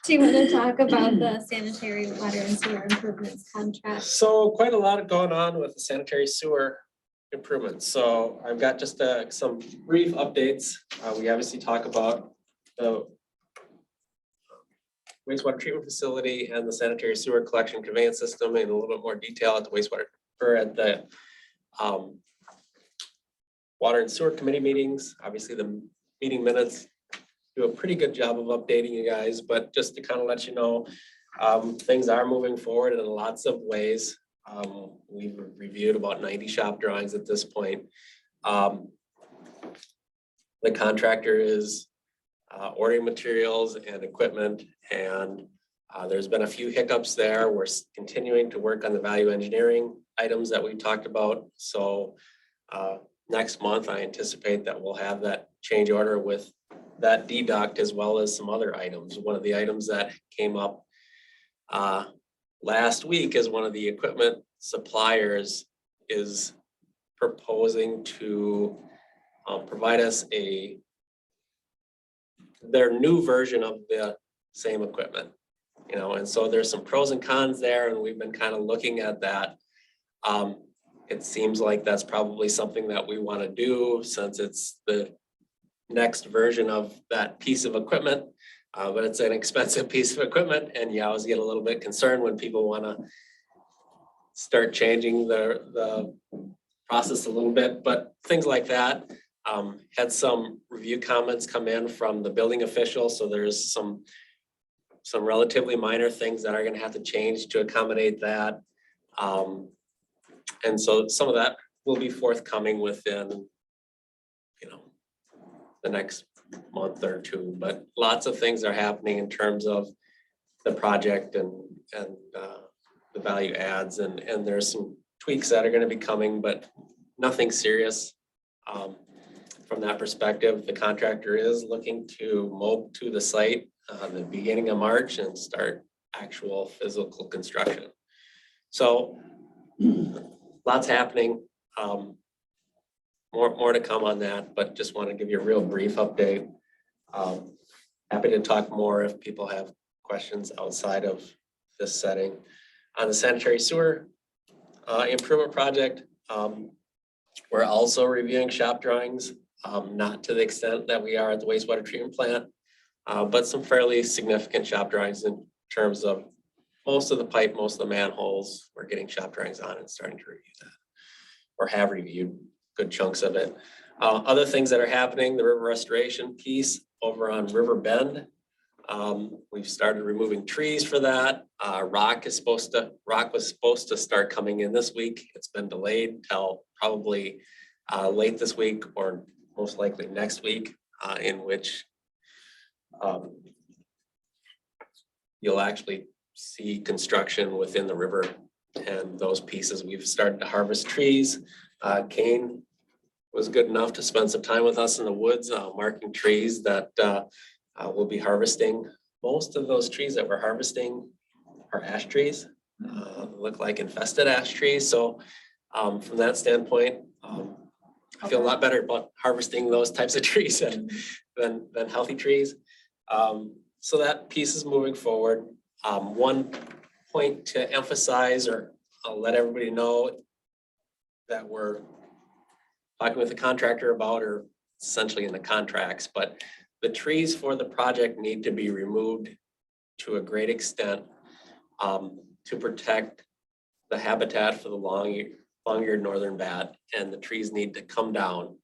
Do you want to talk about the sanitary water and sewer improvements contract? So quite a lot going on with the sanitary sewer improvements. So I've got just some brief updates. We obviously talk about the wastewater treatment facility and the sanitary sewer collection conveyance system in a little bit more detail at the wastewater or at the water and sewer committee meetings. Obviously the meeting minutes do a pretty good job of updating you guys, but just to kind of let you know, things are moving forward in lots of ways. We've reviewed about 90 shop drawings at this point. The contractor is ordering materials and equipment, and there's been a few hiccups there. We're continuing to work on the value engineering items that we talked about. So next month, I anticipate that we'll have that change order with that deduct as well as some other items. One of the items that came up last week is one of the equipment suppliers is proposing to provide us their new version of the same equipment, you know, and so there's some pros and cons there, and we've been kind of looking at that. It seems like that's probably something that we want to do since it's the next version of that piece of equipment, but it's an expensive piece of equipment, and you always get a little bit concerned when people want to start changing the process a little bit, but things like that. Had some review comments come in from the building official, so there's some relatively minor things that are going to have to change to accommodate that. And so some of that will be forthcoming within, you know, the next month or two, but lots of things are happening in terms of the project and the value adds, and there's some tweaks that are going to be coming, but nothing serious. From that perspective, the contractor is looking to mob to the site the beginning of March and start actual physical construction. So lots happening. More to come on that, but just want to give you a real brief update. Happy to talk more if people have questions outside of this setting. On the sanitary sewer improvement project, we're also reviewing shop drawings, not to the extent that we are at the wastewater treatment plant, but some fairly significant shop drawings in terms of most of the pipe, most of the manholes. We're getting shop drawings on and starting to review that, or have reviewed good chunks of it. Other things that are happening, the river restoration piece over on River Bend. We've started removing trees for that. Rock was supposed to start coming in this week. It's been delayed till probably late this week or most likely next week, in which you'll actually see construction within the river And those pieces, we've started to harvest trees. Kane was good enough to spend some time with us in the woods, marking trees that we'll be harvesting. Most of those trees that we're harvesting are ash trees, look like infested ash trees. So from that standpoint, I feel a lot better about harvesting those types of trees than healthy trees. So that piece is moving forward. One point to emphasize, or I'll let everybody know that we're talking with the contractor about, or essentially in the contracts, but the trees for the project need to be removed to a great extent to protect the habitat for the long-eared northern bat, and the trees need to come down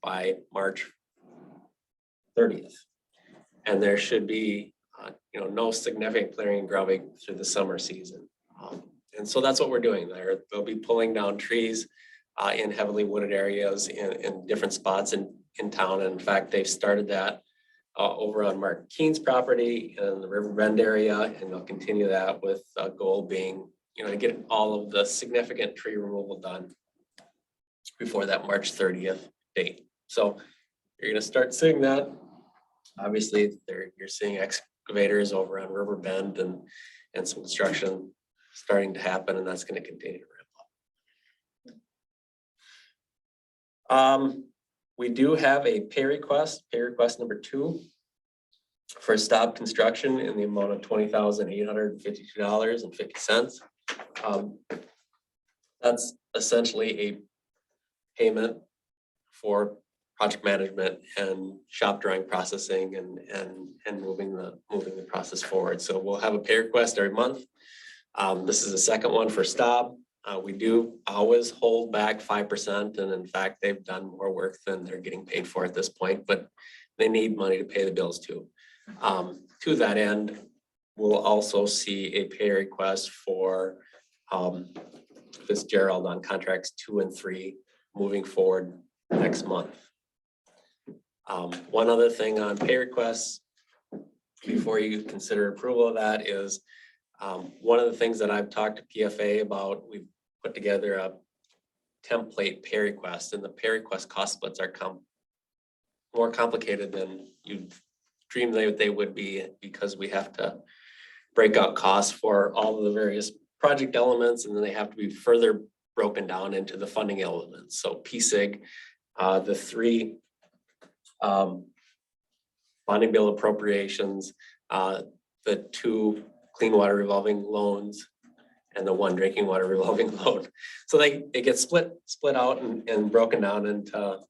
by March 30th. And there should be no significant clearing and grubbing through the summer season. And so that's what we're doing there. They'll be pulling down trees in heavily wooded areas in different spots in town. And in fact, they've started that over on Mark Keene's property in the River Bend area, and they'll continue that with a goal being, to get all of the significant tree removal done before that March 30th date. So you're going to start seeing that. Obviously, you're seeing excavators over on River Bend and some construction starting to happen, and that's going to continue to ramp up. We do have a pay request number 2 for stop construction in the amount of $20,852.50. That's essentially a payment for project management and shop drawing processing and moving the process forward. So we'll have a pay request every month. This is the second one for stop. We do always hold back 5%, and in fact, they've done more work than they're getting paid for at this point, but they need money to pay the bills too. To that end, we'll also see a pay request for Fitzgerald on contracts 2 and 3 moving forward next month. One other thing on pay requests before you consider approval of that is one of the things that I've talked to PFA about. We've put together a template pay request, and the pay request cost splits are more complicated than you'd dream they would be, because we have to break out costs for all of the various project elements, and then they have to be further broken down into the funding elements. So PSIG, the 3 bonding bill appropriations, the 2 clean water revolving loans, and the 1 drinking water revolving loan. So it gets split out and broken down into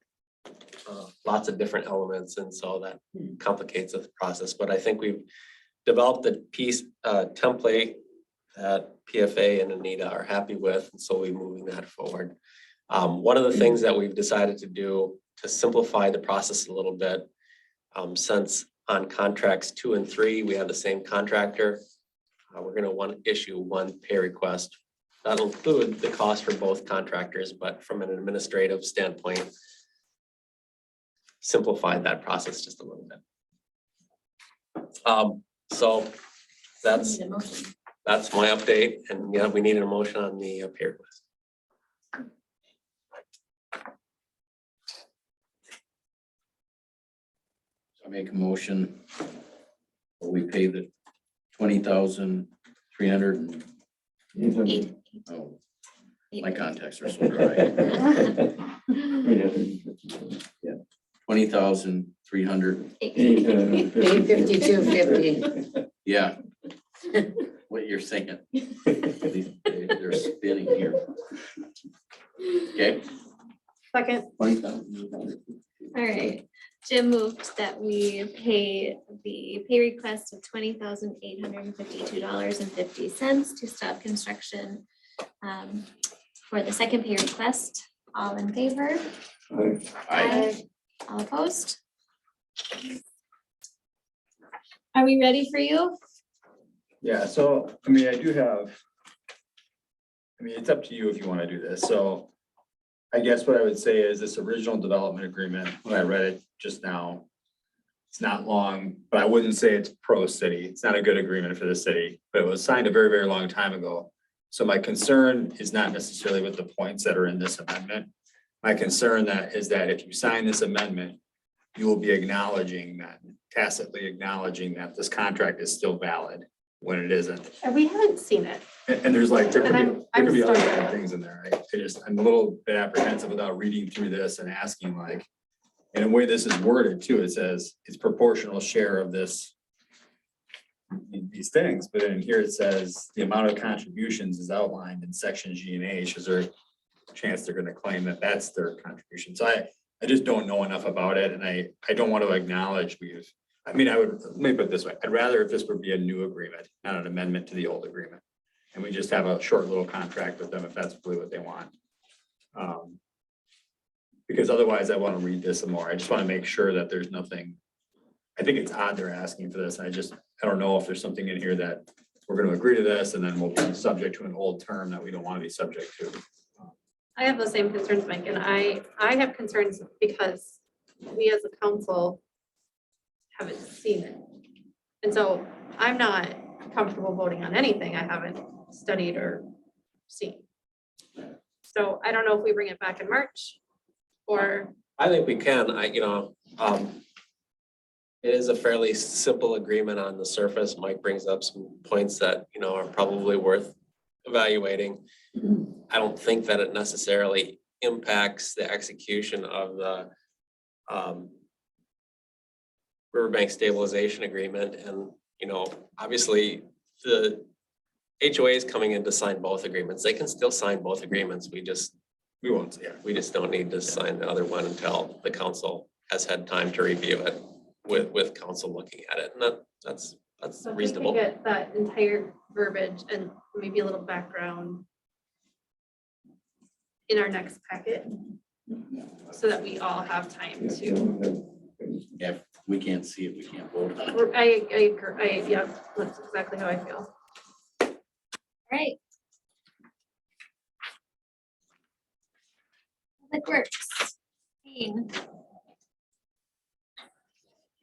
lots of different elements, and so that complicates the process. But I think we've developed a template that PFA and Anita are happy with, and so we're moving that forward. One of the things that we've decided to do to simplify the process a little bit, since on contracts 2 and 3, we have the same contractor, we're going to want to issue 1 pay request. That'll include the cost for both contractors, but from an administrative standpoint, simplify that process just a little bit. So that's my update, and yeah, we need an motion on the pay request. I make a motion, we pay the 20,300. Eight. Oh, my contacts are so dry. 20,300. 852.50. Yeah. What you're saying. They're spinning here. Okay. Second. 20,000. All right, Jim moved that we pay the pay request of $20,852.50 to stop construction for the second pay request. All in favor? Aye. All opposed? Are we ready for you? Yeah, so, I do have, it's up to you if you want to do this. So I guess what I would say is this original development agreement, when I read it just now, it's not long, but I wouldn't say it's pro city. It's not a good agreement for the city, but it was signed a very, very long time ago. So my concern is not necessarily with the points that are in this amendment. My concern is that if you sign this amendment, you will be acknowledging that, tacitly acknowledging that this contract is still valid when it isn't. And we haven't seen it. And there's like, there And could be other starting. bad things in there. I'm a little bit apprehensive without reading through this and asking like, in a way this is worded too, it says it's proportional share of this, these things, but in here it says the amount of contributions is outlined in section G and H. Is there a chance they're gonna claim that that's their contribution? So I just don't know enough about it, and I don't want to acknowledge let me put it this way, I'd rather if this would be a new agreement, not an amendment to the old agreement. And we just have a short little contract with them if that's really what they want. Because otherwise I want to read this some more. I just want to make sure that there's nothing. I think it's odd they're asking for this. I don't know if there's something in here that we're going to agree to this and then we'll be subject to an old term that we don't want to be subject to. I have the same concerns, Mike, and I have concerns because we as a council haven't seen it. And so I'm not comfortable voting on anything I haven't studied or seen. So I don't know if we bring it back in March or, I think we can, it is a fairly simple agreement on the surface. Mike brings up some points that, are probably worth evaluating. I don't think that it necessarily impacts the execution of the Riverbank Stabilization Agreement. And, obviously the HOA is coming in to sign both agreements. They can still sign both agreements. We won't, yeah. We just don't need to sign the other one until the council has had time to review it with council looking at it. And that's so if we can reasonable. get that entire verbiage and maybe a little background in our next packet so that we all have time to. If we can't see it, we can't vote on it. I agree. Yeah, that's exactly how I feel. Right. Public Works. Kane.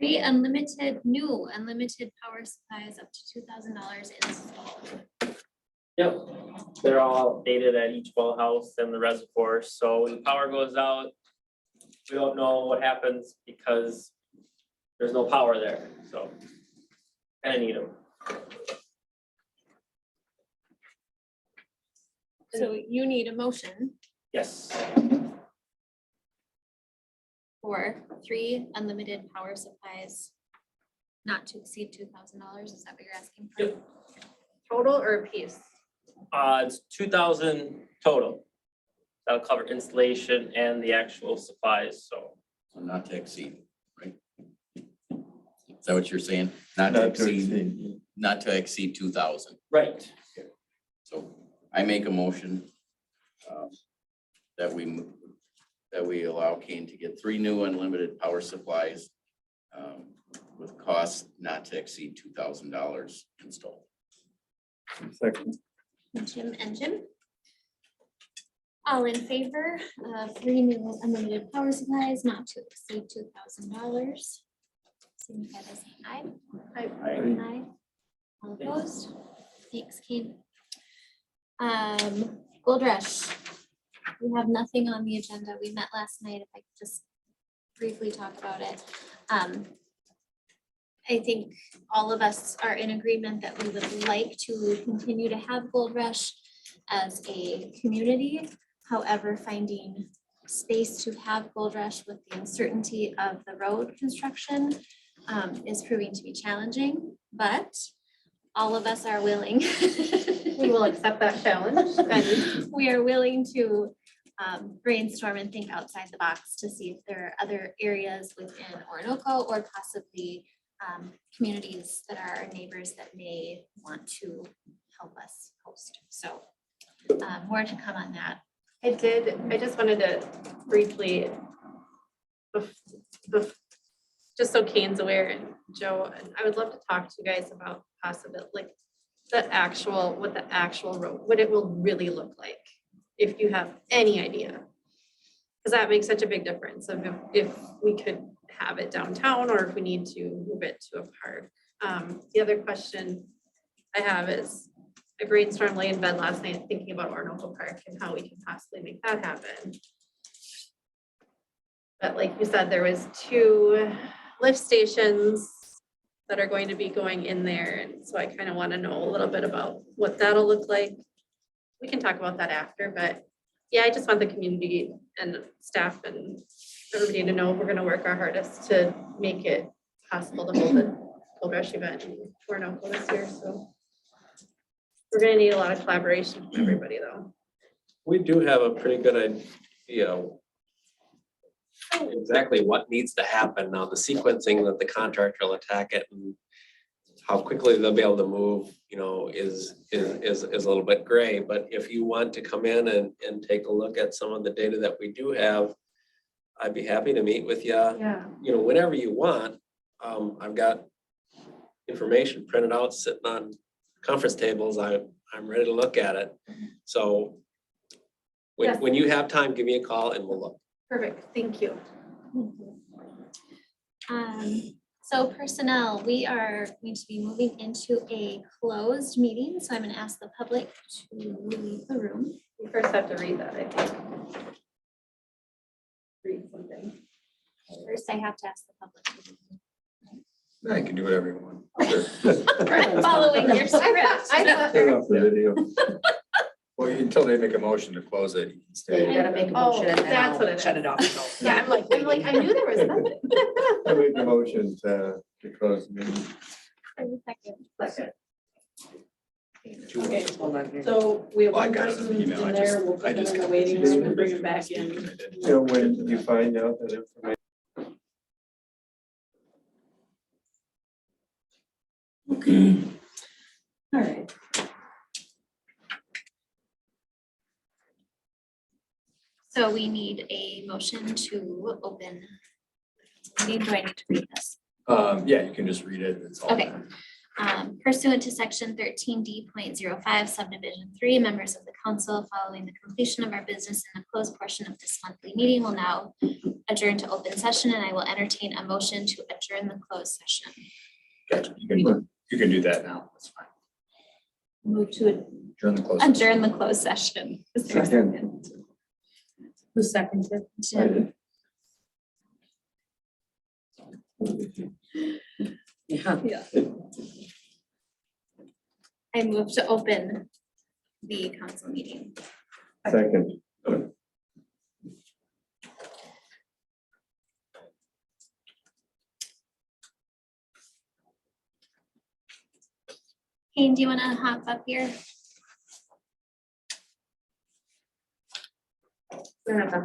New unlimited power supplies up to $2,000 installed. Yep, they're all dated at each well house and the reservoir, so when the power goes out, we don't know what happens because there's no power there, so kind of need them. So you need a motion Yes, for 3 unlimited power supplies not to exceed $2,000. Is that what you're asking for? Yep. Total or a piece? it's 2,000 total. That'll cover installation and the actual supplies, so. So not to exceed, right? Is that what you're saying? Not to exceed 2,000. Right. So I make a motion that we allow Kane to get 3 new unlimited power supplies with costs not to exceed $2,000 installed. Second. Jim and Jim. All in favor of 3 new unlimited power supplies not to exceed $2,000. Signify by saying aye. Aye. All opposed? Thanks, Kane. Gold Rush. We have nothing on the agenda. We met last night. If I could just briefly talk about it. I think all of us are in agreement that we would like to continue to have Gold Rush as a community. However, finding space to have Gold Rush with the uncertainty of the road construction is proving to be challenging, but all of us are willing. We will accept that challenge and We are willing to brainstorm and think outside the box to see if there are other areas within Orinoco or possibly communities that are our neighbors that may want to help us host. So more to come on that. I just wanted to briefly, just so Kane's aware and Joe, and I would love to talk to you guys about possible, like what the actual road, what it will really look like, if you have any idea. Because that makes such a big difference of if we could have it downtown or if we need to move it to a park. The other question I have is, I brainstormed lay in bed last night thinking about Orinoco Park and how we can possibly make that happen. But like you said, there was 2 lift stations that are going to be going in there. And so I kind of want to know a little bit about what that'll look like. We can talk about that after, but yeah, I just want the community and staff and everybody to know we're going to work our hardest to make it possible to hold the Gold Rush event in Orinoco this year. So we're going to need a lot of collaboration from everybody though. We do have a pretty good idea exactly what needs to happen. Now, the sequencing that the contractor will attack it and how quickly they'll be able to move, is a little bit gray. But if you want to come in and take a look at some of the data that we do have, I'd be happy to meet with you, Yeah. whenever you want. I've got information printed out, sitting on conference tables. I'm ready to look at it. So Yes. when you have time, give me a call and we'll look. Perfect. Thank you. So personnel, we are going to be moving into a closed meeting, so I'm gonna ask the public to leave the room. You first have to read that, I think. Read something. First, I have to ask the public. to leave. No, you can do whatever you want. Following your script. Turn off the video. Well, until they make a motion to close it, you can Yeah, stay. you gotta make a Oh, motion and then that's what I'll it shut is. it off. Yeah, I'm like, I knew there was something. I make a motion to close the meeting. Second. Okay, Hold on here. so we have Well, I one got it in person the email. in there, we'll put them in the waiting room and bring them back in. When did you find out that information? All right. So we need a motion to open. Do I need to read this? Yeah, you can just read it. It's all Okay. there. Pursuant to section 13D.05 subdivision 3, members of the council, following the completion of our business in the closed portion of this monthly meeting, will now adjourn to open session, and I will entertain a motion to adjourn the closed session. Gotcha. You can do that now. That's fine. Move to it. During the close. Adjourn the closed session. Is there a Second. Who seconded? I did. Yeah. I move to open the council meeting. Second. Kane, do you want to hop up here? We don't have to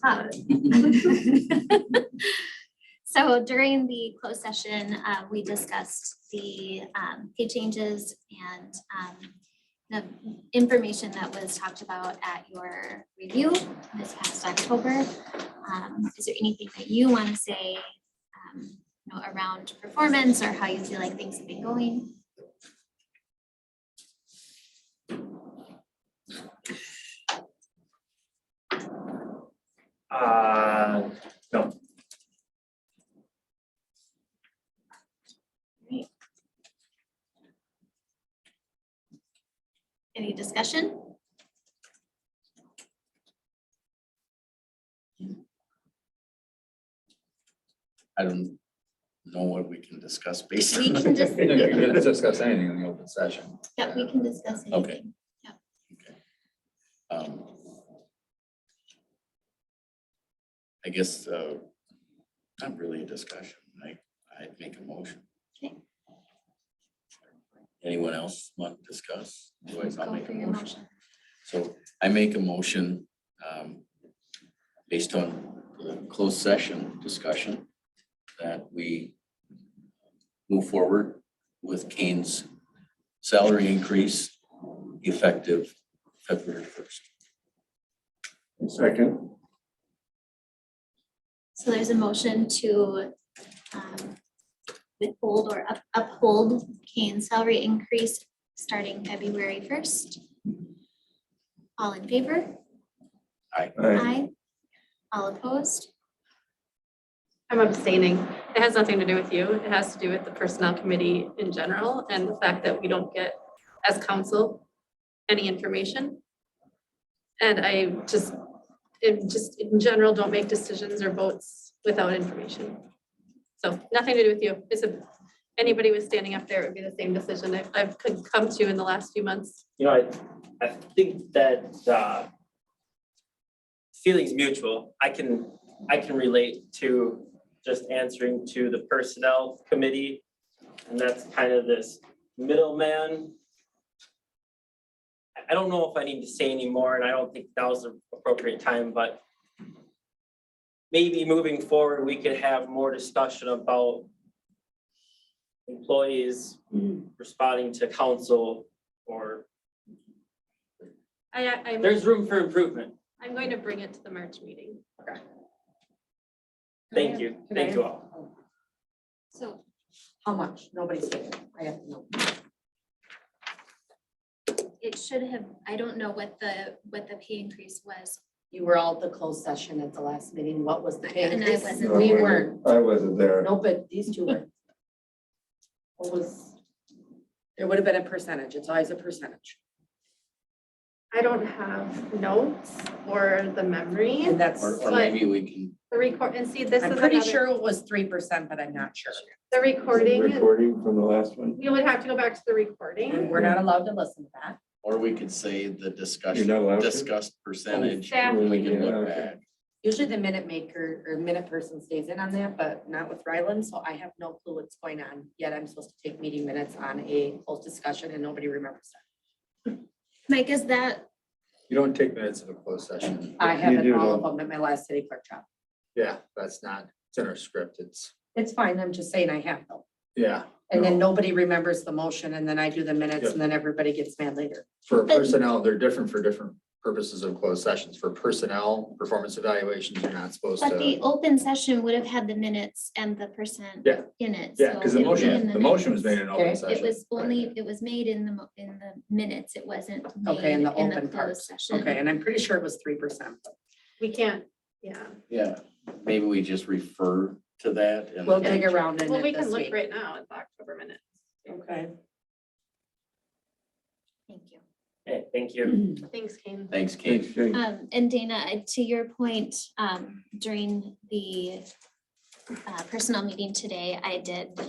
hop. So during the closed session, we discussed the pay changes and the information that was talked about at your review this past October. Is there anything that you want to say around performance or how you feel like things have been going? No. Any discussion? I don't know what we can discuss based We on. can just, You can discuss anything in the open session. yeah, we can discuss Okay. anything. I guess, not really a discussion, I'd make a motion. Okay. Anyone else want to discuss? Otherwise, I'll Go make for a your motion. motion. So I make a motion, based on the closed session discussion, that we move forward with Kane's salary increase effective February 1st. Second. So there's a motion to withhold or uphold Kane's salary increase starting February 1st. All in favor? Aye. Aye. All opposed? I'm abstaining. It has nothing to do with you. It has to do with the personnel committee in general and the fact that we don't get, as council, any information. And I just in general, don't make decisions or votes without information. So nothing to do with you. It's anybody was standing up there, it would be the same decision I've could come to in the last few months. You know, I think that feeling's mutual. I can relate to just answering to the personnel committee. And that's kind of this middleman. I don't know if I need to say any more, and I don't think now's the appropriate time, but maybe moving forward, we could have more discussion about employees responding to council, or there's room for improvement. I'm going to bring it to the March meeting. Thank you. Thank you all. So How much? Nobody's saying. I have to know. it should have, I don't know what the pay increase was. You were all at the closed session at the last meeting. What was the pay And I increase? wasn't We there. weren't. I wasn't there. No, but these two were. What was? There would have been a percentage. It's always a percentage. I don't have notes or the memory. And that's, Or maybe we can, The record, and see, this is I'm pretty another- sure it was 3%, but I'm not sure. The recording, Recording from the last one. you would have to go back to the And recording. we're not allowed to listen to that. or we could say the You're not allowed to? discussed percentage. Staff We can meeting. look Okay. back. Usually the minute maker or minute person stays in on that, but not with Ryland, so I have no clue what's going on. Yet I'm supposed to take meeting minutes on a closed discussion and nobody remembers that. Mike, is that, You don't take minutes of a closed session. I have You do, all of don't- them at my last city clerk job. Yeah, it's in our script. It's fine, I'm just saying I have them. Yeah. And then no. nobody remembers the motion and then I do the minutes Yep. and then everybody gets mad later. For personnel, they're different for different purposes of closed sessions. For personnel, performance evaluations, you're not supposed but the to. open session would have had the minutes and the percent Yeah. in it. Yeah, so because the it would be in motion was minutes. made in Okay. open It session. was only, it was made in the minutes. It wasn't made Okay, in the in the open part. closed session. Okay, and I'm pretty sure it was 3%. We can't, yeah. Yeah, maybe we just refer to that and. We'll dig around in Well, it we can this look week. right now at the October minutes. Okay. Thank you. Okay, thank you. Thanks, Kane. Thanks, Kate. Thanks, Jake. And Dana, to your point, during the personnel meeting today, I did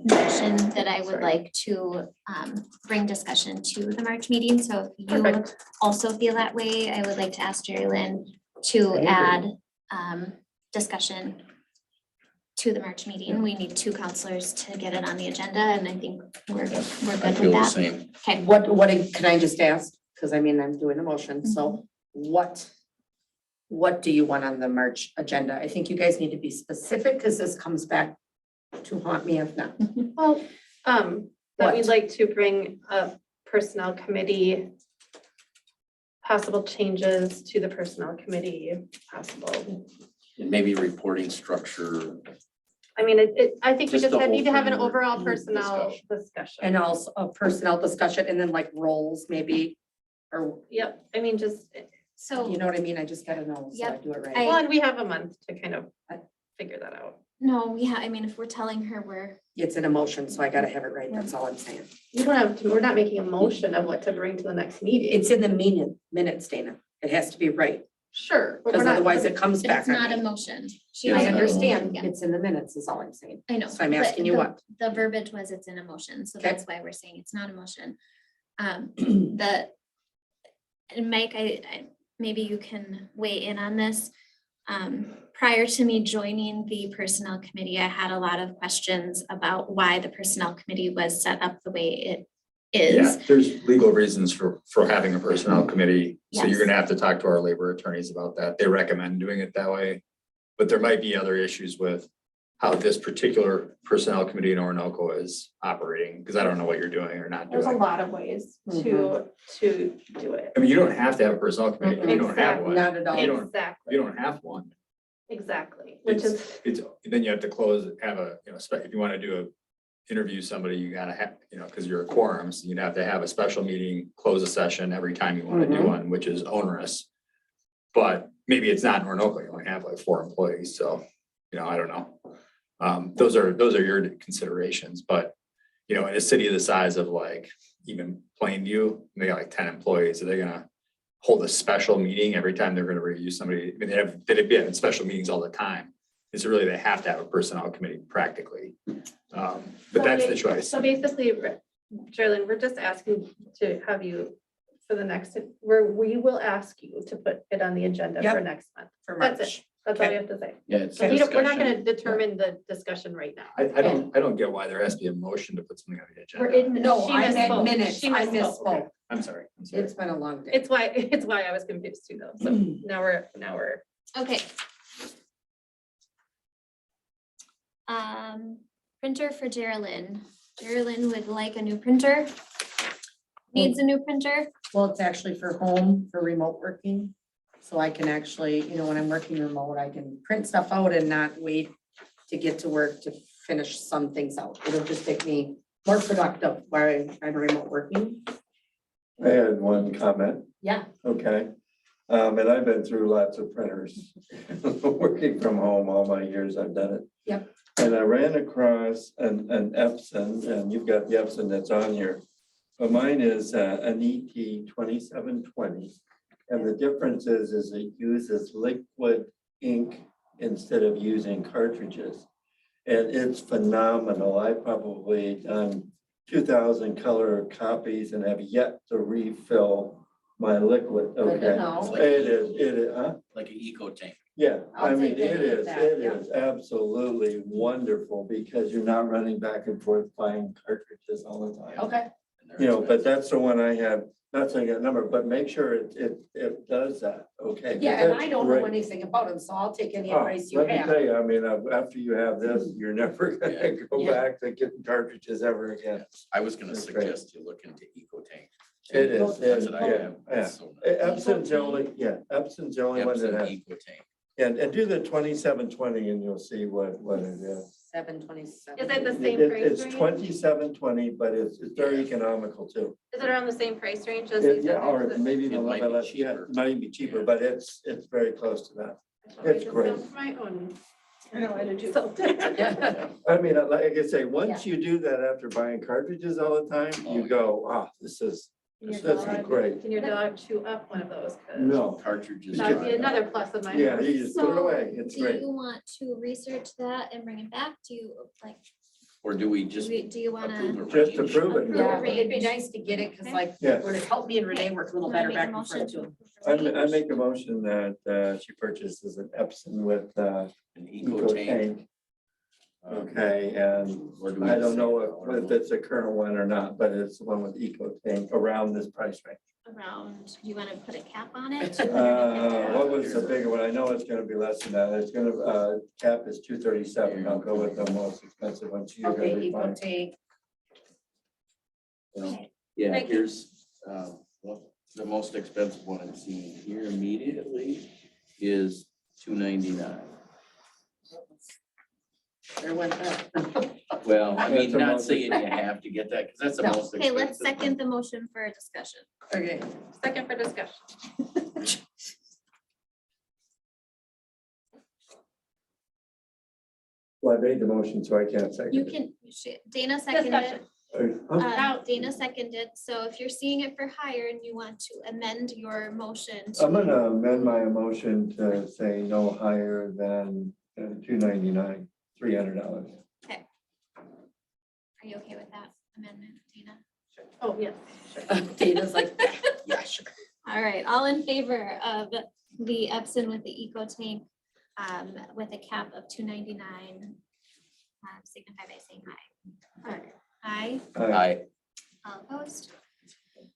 mention that I would Sorry. like to bring discussion to the March meeting. So if you Perfect. also feel that way, I would like to ask Jerry Lynn to I agree. add discussion to the March meeting. We need 2 counselors to get it on the agenda, and I think we're I good feel with the that. same. Okay. What, can I just ask? Because I mean, I'm doing a motion, so what do you want on the March agenda? I think you guys need to be specific because this comes back to haunt me if not. Well, that we'd What? like to bring a personnel committee, possible changes to the personnel committee, if possible. And maybe reporting structure. I mean, I think we Just just the need to have an open overall personnel discussion. discussion. And also a personnel discussion and then like roles maybe, or Yep, I mean, just, So. you know what I mean? I just gotta know, so I Yep. do it right. well, and we have a month to kind of figure that out. No, yeah, I mean, if we're telling her we're, It's an emotion, so I gotta have it right. That's all I'm saying. You don't have to, we're not making a motion of what to bring to the next meeting. It's in the minutes, Dana. It has to be right, Sure. but we're because not- otherwise it comes back it's on not a me. motion. She Yeah, I it's not a understand. Yeah. It's in the minutes is all I'm saying. I know. So I'm but asking you the- what? The verbiage was it's in a motion, so Okay. that's why we're saying it's not a motion. And Mike, maybe you can weigh in on this. Prior to me joining the personnel committee, I had a lot of questions about why the personnel committee was set up the way it Yeah, is. there's legal reasons for having a personnel committee. So you're Yes. gonna have to talk to our labor attorneys about that. They recommend doing it that way. But there might be other issues with how this particular personnel committee in Orinoco is operating, because I don't know what you're doing or not There's a doing. lot of ways to do it. I mean, you don't have to have a personnel committee if you don't have one. Not at all. You don't- Exactly, You don't have one. exactly, which is, It's, then you have to have a, if you want to do interview somebody, you gotta have, because you're a quorum, so you'd have to have a special meeting, close a session every time you want to do Mhm. one, which is onerous. But maybe it's not in Orinoco, you only have like 4 employees, so, I don't know. Those are your considerations, but You know, in a city the size of like even Plainview, they got like 10 employees, are they gonna hold a special meeting every time they're gonna review somebody? I mean, they'd be having special meetings all the time. It's really, they have to have a personnel committee practically. But that's the choice. So basically, Geraldine, we're just asking to have you for the next, where we will ask you to put it on the agenda for Yep. next month. For That's March. it. That's all you have to say. Yeah, it's So we're not gonna discussion. determine the discussion right now. I don't get why there has to be a motion to put something on the We're agenda. in. No, she I meant misspoke. minutes. She I misspoke. misspoke. I'm sorry. It's been a long day. It's why I was confused too though. So now we're. Okay. Printer for Geraldine. Geraldine would like a new printer. Needs a new printer. Well, it's actually for home, for remote working. So I can actually, when I'm working remote, I can print stuff out and not wait to get to work to finish some things out. It'll just make me more productive while I'm remote working. I had one comment, Yeah. okay? And I've been through lots of printers, working from home all my years, I've done it. Yep. And I ran across an Epson, and you've got the Epson that's on here. But mine is an ET 2720. And the difference is it uses liquid ink instead of using cartridges. And it's phenomenal. I've probably done 2,000 color copies and have yet to refill my liquid, Good to okay? know. It is, huh? Like an eco tank. Yeah, I I'll mean, take it any of is, that, it yeah. is absolutely wonderful because you're not running back and forth buying cartridges all the time. Okay. And they're You know, but expensive. that's the one I have, not saying a number, but make sure it does that, okay? 'Cause Yeah, and that's I don't know great. anything about them, so I'll take any Oh, advice you let me have. tell you, I mean, after you have this, you're never gonna go Yeah. back to getting cartridges ever again. I was gonna That's great. suggest you look into eco tank. It is, That's what I yeah, have. yeah. It's so nice. Epson's the only, yeah, Epson's the only one that Epson has, eco tank. and do the 2720 and you'll see what it is. 727. Is it the same price It's range? 2720, but it's very economical too. Is it around the same price range as It- these Yeah, or others? maybe even a It might little be bit less, yeah, cheaper. it might even be cheaper, Yeah. but it's very close to that. I'll write it's this great. down for my own. I know how to do so. Yeah. I mean, like I say, once you do that after buying cartridges all the time, you go, wow, this is great. Can your dog chew up one of those? 'Cause No, Cartridges. That would be another plus of mine. yeah, you just put it So, away, it's Do great. you want to research that and bring it back? Do you like, Or do we just do you approve wanna? a Just range? approve it. Yeah, it'd be nice to get it, because like, Yeah. would it help me and Renee work a little better back and forth too? I make a motion that she purchases an Epson with An eco eco tank. tank. Okay, and Or do we I don't just know say if it's a current one or not, but it's the one with eco tank around this price range. Around, do you wanna put a cap on it? What was the bigger one? I know it's gonna be less than that. It's gonna, cap is 237. I'll go with the most expensive one. So you're gonna Okay, be eco fine. tank. Yeah, Thank you. here's, the most expensive one I'm seeing here immediately is $299. There went that. Well, I mean, That's the not most saying you have to get that, because that's the No. most Okay, expensive. let's second the motion for discussion. Okay, Second for discussion. Well, I made the motion, so I can't second You it. can, Dana seconded Discussion. it. Huh? Dana seconded, so if you're seeing it for hire and you want to amend your motion I'm to, gonna amend my motion to say no higher than $299, $300. are you okay with that amendment, Dana? Oh, yes. Dana's like, yeah, sure. All right, all in favor of the Epson with the eco tank, with a cap of $299, signify by saying aye. Aye, I, all opposed? All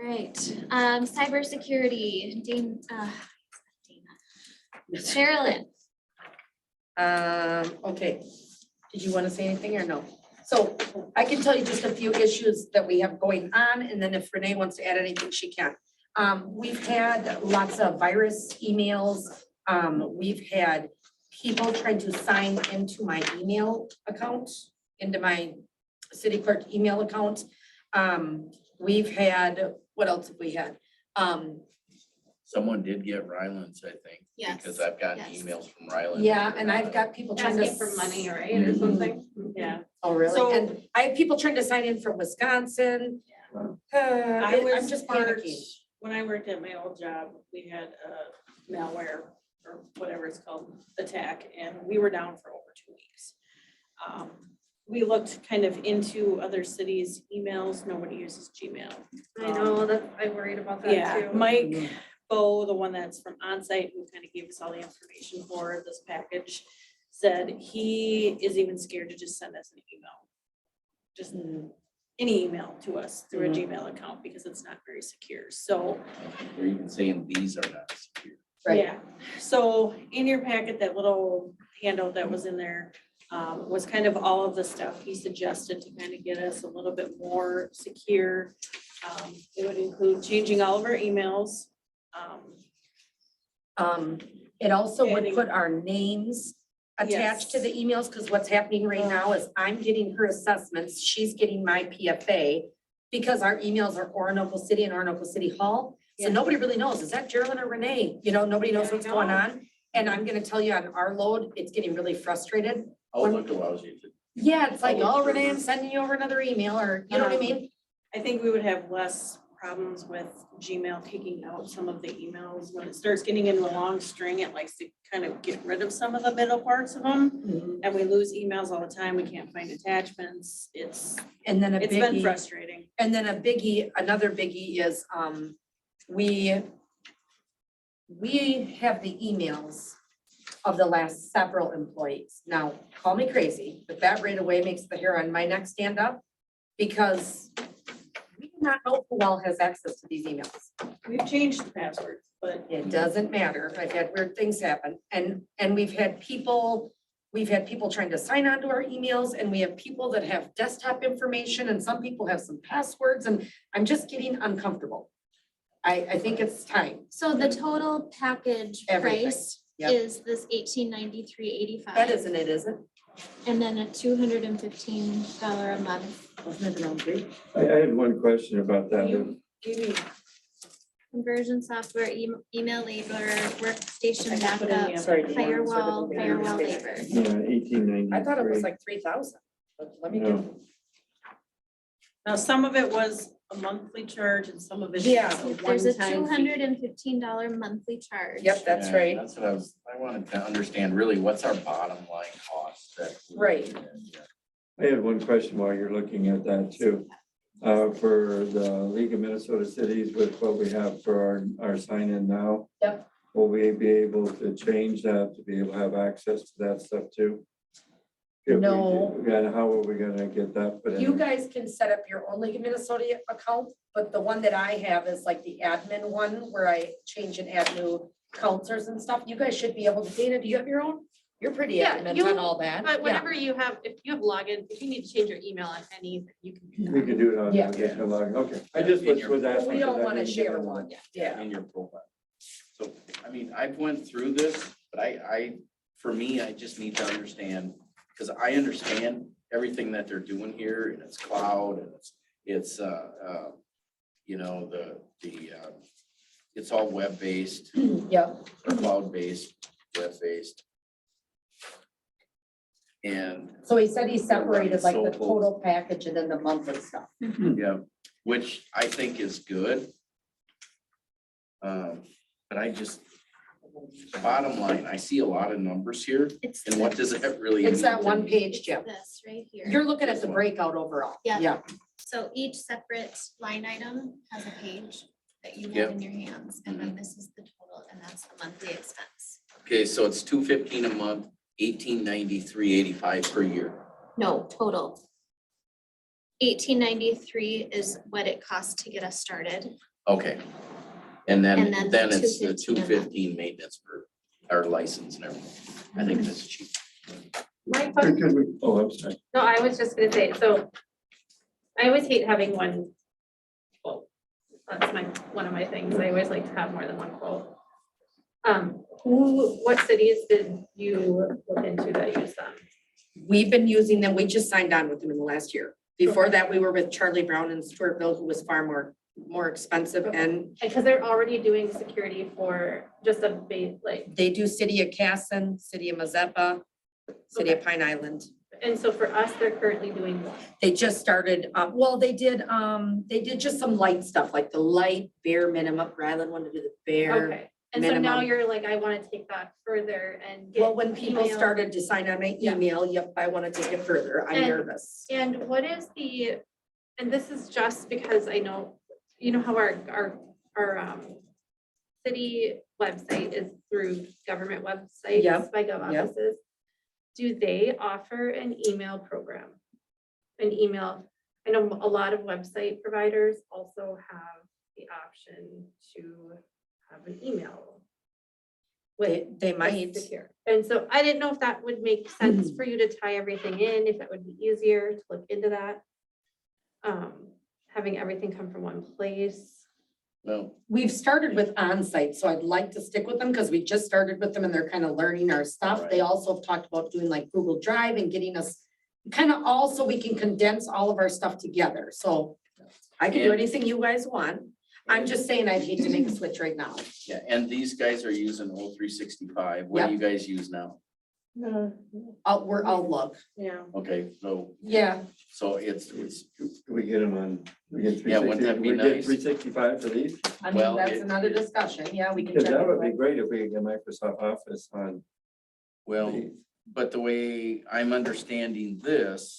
right, cybersecurity, Dana. Sherilyn, Okay, did you want to say anything or no? So I can tell you just a few issues that we have going on, and then if Renee wants to add anything, she can. We've had lots of virus emails. We've had people trying to sign into my email account, into my city clerk email account. We've had, what else have we had? someone did get Ryland's, I think. Yes, Because I've gotten yes. emails from Ryland. Yeah, and I've got people trying to. Asking for money, right, or something? Yeah. Oh, really? So- And I have people trying to sign in from Wisconsin. I I'm was just part, panicking. when I worked at my old job, we had a malware or whatever it's called, attack, and we were down for over 2 weeks. We looked kind of into other cities' emails, nobody uses Gmail. I know, that, I'm worried about that Yeah, too. Mike Bo, the one that's from Onsite, who kind of gave us all the information for this package, said he is even scared to just send us an email. Just any email to us through a Gmail account because it's not very secure. So, They're even saying these are not secure. Right. yeah. So in your packet, that little handout that was in there was kind of all of the stuff he suggested to kind of get us a little bit more secure. It would include changing all of our emails. It also would Adding- put our names attached to Yes. the emails, because what's happening right now is I'm getting her assessments, she's getting my PFA. Because our emails are Orinoco City and Orinoco City Hall, so Yeah. nobody really knows, is that Geraldine or Renee? You know, nobody knows Yeah, I what's going know. on. And I'm gonna tell you on our load, it's getting really frustrated. Outlook allows you to. Yeah, it's like, Oh, oh, Renee, I'm sending you over another email, or, you know what I mean? I think we would have less problems with Gmail taking out some of the emails. When it starts getting into a long string, it likes to kind of get rid of some of the middle parts of them. And we lose emails all the time. We can't find attachments. It's And then a been biggie, frustrating. and then another biggie is, we have the emails of the last several employees. Now, call me crazy, but that right away makes the hair on my neck stand up, because we do not know who all has access to these emails. We've changed the passwords, but It doesn't matter. I've had weird things happen, and we've had people trying to sign on to our emails, and we have people that have desktop information, and some people have some passwords, and I'm just getting uncomfortable. I think it's time. So the total package Everything. price Yep. is this $1893.85. That isn't it, is it? And then a $215 a month Wasn't it around three? I had one question about that. maybe conversion software, email labor, workstation I can put in the backup, Sorry, Dan, firewall, sorry, firewall Dan. labor. Yeah, 1893. I thought it was like 3,000, but let me get. No. now some of it was a monthly charge and some of it is Yeah. a There's a one-time fee. $215 monthly charge. Yep, that's Yeah, right. That's what I wanted to understand, really, what's our bottom line cost that. Right. I had one question while you're looking at that too. For the League of Minnesota Cities with what we have for our sign in now. Yep. Will we be able to change that to be able to have access to that stuff too? If we No. do, And how are we gonna get that put in? You guys can set up your own League of Minnesota account, but the one that I have is like the admin one where I change and add new counselors and stuff. You guys should be able to. Dana, do you have your own? You're pretty Yeah, adamant you- on all that. But Yeah. whenever you have, if you have login, if you need to change your email on anything, you can do We that. could do it on. Yeah. the log. Okay, I just was asking. We don't because I want to didn't get share it. one. Yeah. In your profile. So, I mean, I've went through this, but for me, I just need to understand, because I understand everything that they're doing here, and it's cloud, and it's you know, it's all web-based, Yep. or cloud-based, web-based. And So he said he separated like the So- total package and then the monthly stuff. yeah, which I think is good. But I just, bottom line, I see a lot of numbers here, It's and what does that really mean? It's that to one me? page, Jim. this right here. You're looking at the breakout overall. Yeah. Yeah. So each separate line item has a page that you Yep. have in your hands, and then this is the total, and that's the monthly expense. Okay, so it's $215 a month, $1893.85 per year. No, total. $1893 is what it costs to get us started. Okay. And then And then the it's the $215 a month. $215 maintenance for our license and everything. I think that's cheap. My question, Could we, oh, I'm sorry. no, I was just gonna say, so I always hate having one quote. That's one of my things. I always like to have more than one quote. What cities did you look into that use them? We've been using them. We just signed on with them in the last year. Before that, we were with Charlie Brown in Stewartville, who was far more expensive, and Because they're already doing security for just a base, like, they do City of Casson, City of Mazeppa, City of Pine Island. And so for us, they're currently doing what? They just started, well, they did just some light stuff, like the light bare minimum, Ryland wanted to do the bare. Okay, and so now minimum. you're like, I want to take that further and get. Well, when people email. started to sign on my Yeah. email, yep, I want to take it further. I'm And- nervous. And what is and this is just because I know, you know how our city website is through government websites Yep, by gov yep. offices. Do they offer an email program? An email, I know a lot of website providers also have the option to have an email. They that's might. secure. And so I didn't know if that would make sense for you to tie everything in, if that would be easier to look into that. Having everything come from one place. Well, We've started with onsite, so I'd like to stick with them because we just started with them and they're kind of learning our stuff. They Right. also have talked about doing like Google Drive and getting us kind of also we can condense all of our stuff together. So I can do And- anything you guys want. I'm just saying I'd hate to make a switch right now. yeah, and these guys are using O365. What do you guys use now? I'll look. Yeah. Okay, Yeah, so it's, We get them on, we get Yeah, wouldn't that 360, be we get nice? 365 for these. I mean, Well, that's it- another discussion. Yeah, we can Because check that would be into it. great if we could get Microsoft Office on. well, these. but the way I'm understanding this,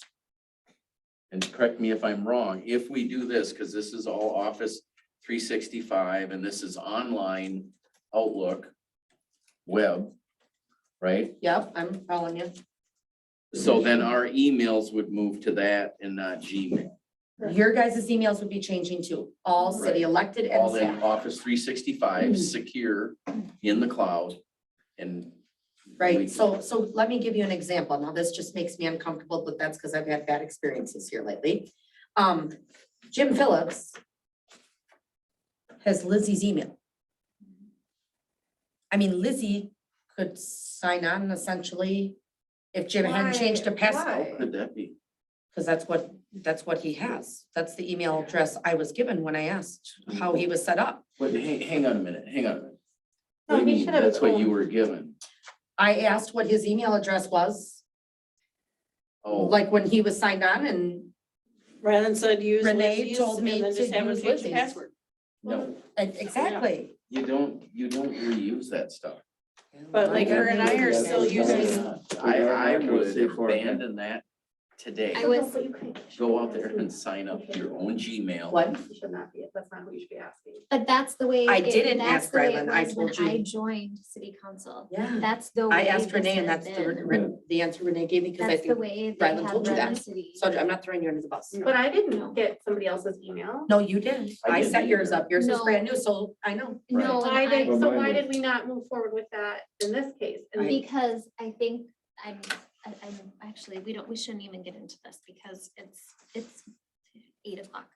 and correct me if I'm wrong, if we do this, because this is all Office 365 and this is online Outlook web, right? Yep, I'm following you. So then our emails would move to that and not Gmail. Your guys' emails would be changing to all city Right. elected and All in staff. Office 365, secure in the cloud and. Right, so let me give you an example. Now, this just makes me uncomfortable, but that's because I've had bad experiences here lately. Jim Phillips has Lizzie's email. I mean, Lizzie could sign on essentially if Jim hadn't changed to How Pesco, could that be? because that's what he has. That's the email address I was given when I asked how he was set up. Wait, hang on a minute, hang on a minute. No, What do you he mean? should have That's what his you own. were given. I asked what his email address was, Oh, like when he was signed on, and Rather than use Renee Lizzie's told me and then to just have her use change the Lizzie's. password. no, exactly. you don't reuse that stuff. But like her and I are still Yeah. using, I Yeah. would C4. abandon that today. I was, Go out there and sign up your own Gmail. What? You should not be, that's not who you should be asking. but that's the way. I it- didn't that's ask the way it Rylan, I was when told you. I joined city council. Yeah. That's the way. I asked this Renee and has that's been. the answer Renee gave me, because I That's the think, way they Rylan have told you run that. the city. so I'm not throwing you under the bus. But I didn't get somebody else's email. No, you didn't. I I didn't set yours either. up. Yours was No. brand new, so I know. No, Why and I- did, so why Mine did we not move forward with that in this case? And because I think I'm actually, we shouldn't even get into this because it's 8 o'clock.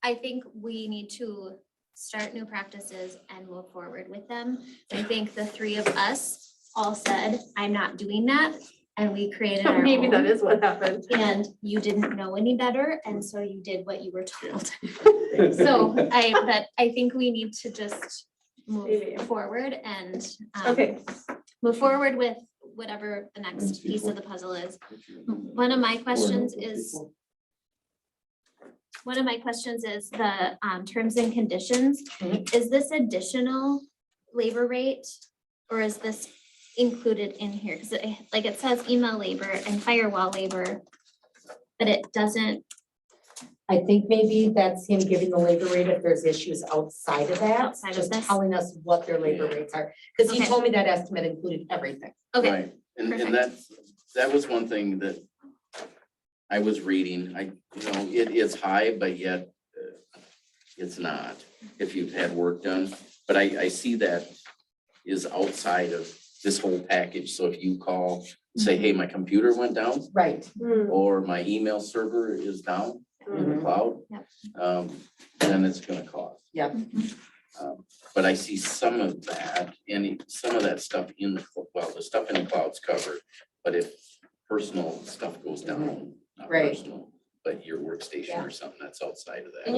I think we need to start new practices and move forward with them. I think the three of us all said, I'm not doing that, and we created our maybe that own. is what happened. And you didn't know any better, and so you did what you were told. So I think we need to just Maybe. move forward and Okay, move forward with whatever the next piece of the puzzle is. One of my questions is the terms and conditions. Mhm. Is this additional labor rate or is this included in here? Because it says email labor and firewall labor, but it doesn't. I think maybe that's him giving the labor rate if there's issues outside of that, Outside of just this? telling us what their labor rates are. Because he Okay. told me that estimate included everything. Okay, Right, and perfect. that was one thing that I was reading, it is high, but yet it's not, if you've had work done, but I see that is outside of this whole package, so if you call, say, hey, my computer went down, Right. or my email server is down in the cloud, Yep. then it's gonna cost. Yep. But I see some of that, and some of that stuff in the, the stuff in the cloud's covered, but if personal stuff goes down, not Right. personal, but your workstation Yeah. or something that's outside of that. And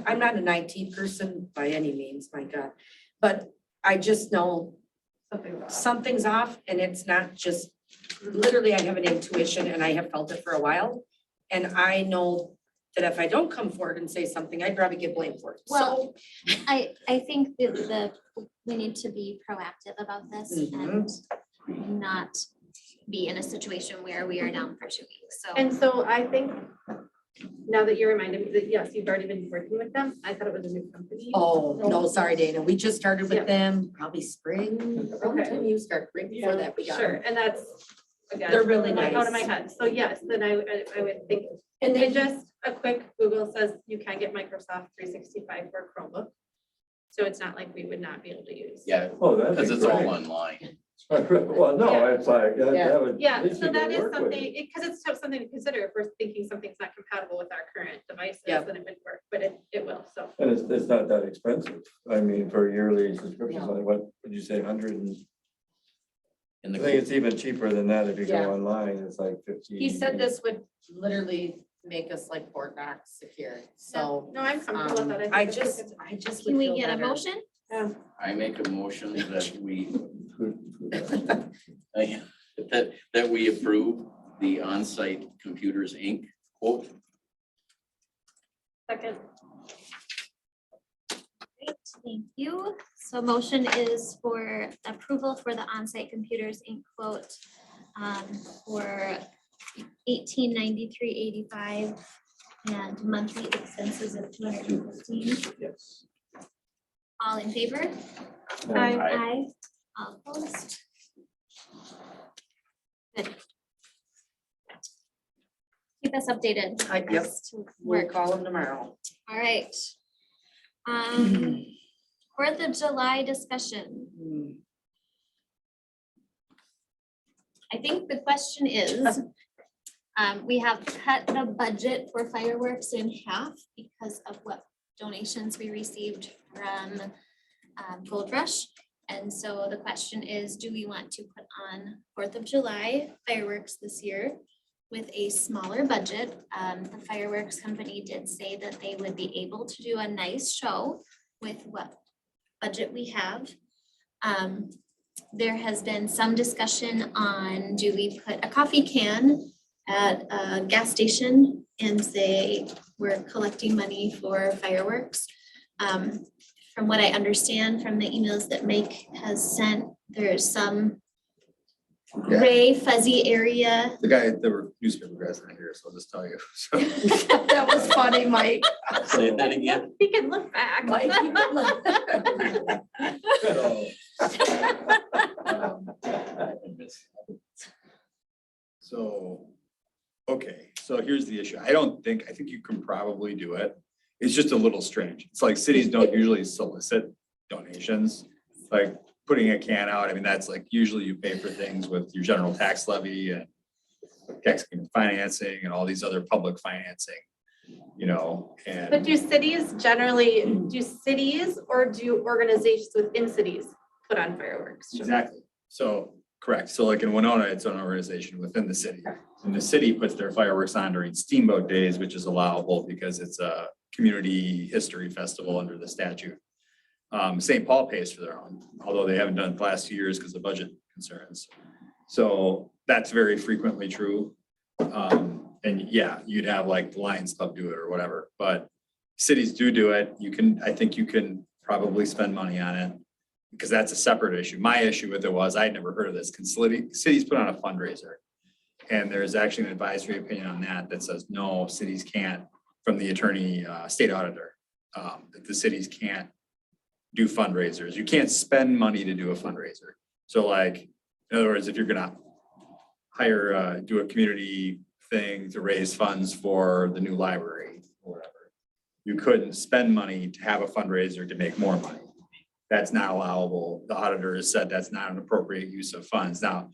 I'm not an IT person by any means, my God, but I just know something's off and it's not just literally, I have an intuition and I have felt it for a while. And I know that if I don't come forward and say something, I'd probably get blamed for it. So, Well, I think that we need to be proactive about this and not be in a situation where we are down for 2 weeks, so. And so I think, now that you reminded me that, yes, you've already been working with them, I thought it was a new company. oh, no, sorry, Dana. We just started Yeah. with them probably spring, around the Okay. time you start, right before that we got Sure, them. and that's, again. They're really like Out of my nice. head, so yes, then I would think, And and they just a quick Google says you can get Microsoft 365 for a Chromebook. So it's not like we would not be able to use. Yeah, Oh, that'd because be it's all great. online. Well, no, Yeah. it's like, that would. Yeah, at least so you that can is work with something, it. because it's something to consider, if we're thinking something's not compatible with our current devices, Yep. then it would work, but it will, so. And it's not that expensive. I mean, for a yearly subscription, No. like what would you say, 100 and? In I the think it's even cheaper than that if you Yeah. go online, it's like 50. He said this would literally make us like Fort Knox secure, so. No, I'm comfortable with that. I think just, it's- I just Can would we feel get a better. motion? I make a motion that we that we approve the On-Site Computers, Inc. quote. Second, Great, thank you. So motion is for approval for the On-Site Computers Inc. quote for $1893.85 and monthly expenses of $215. Yes. All in favor? Aye. Aye. All opposed? Good. Keep us updated. Yep. as to We'll work. call him tomorrow. All right. 4th of July discussion. I think the question is, we have cut the budget for fireworks in half because of what donations we received from Gold Rush. And so the question is, do we want to put on 4th of July fireworks this year with a smaller budget? The fireworks company did say that they would be able to do a nice show with what budget we have. There has been some discussion on, do we put a coffee can at a gas station and say we're collecting money for fireworks? From what I understand from the emails that Mike has sent, there's some gray fuzzy area. There were newspaper guys in here, so I'll just tell you. So, That was funny, Mike. Say that again. we can look back. Mike, you can look. So, okay, so here's the issue. I think you can probably do it. It's just a little strange. It's like cities don't usually solicit donations, like putting a can out. I mean, that's like usually you pay for things with your general tax levy and tax financing and all these other public financing, you know, and. But do cities generally, or do organizations within cities put on fireworks? Exactly. So, correct. So like in Winona, it's an organization within the city. And the city puts their fireworks on during Steamboat Days, which is allowable because it's a community history festival under the statute. St. Paul pays for their own, although they haven't done it the last 2 years because of budget concerns. So that's very frequently true. And yeah, you'd have like the Lions Club do it or whatever, but cities do it. I think you can probably spend money on it because that's a separate issue. My issue with it was I'd never heard of this. Can cities put on a fundraiser? And there's actually an advisory opinion on that says, no, cities can't, from the attorney, state auditor, that the cities can't do fundraisers. You can't spend money to do a fundraiser. So like, in other words, if you're gonna hire, do a community thing to raise funds for the new library or whatever, you couldn't spend money to have a fundraiser to make more money. That's not allowable. The auditor has said that's not an appropriate use of funds. Now,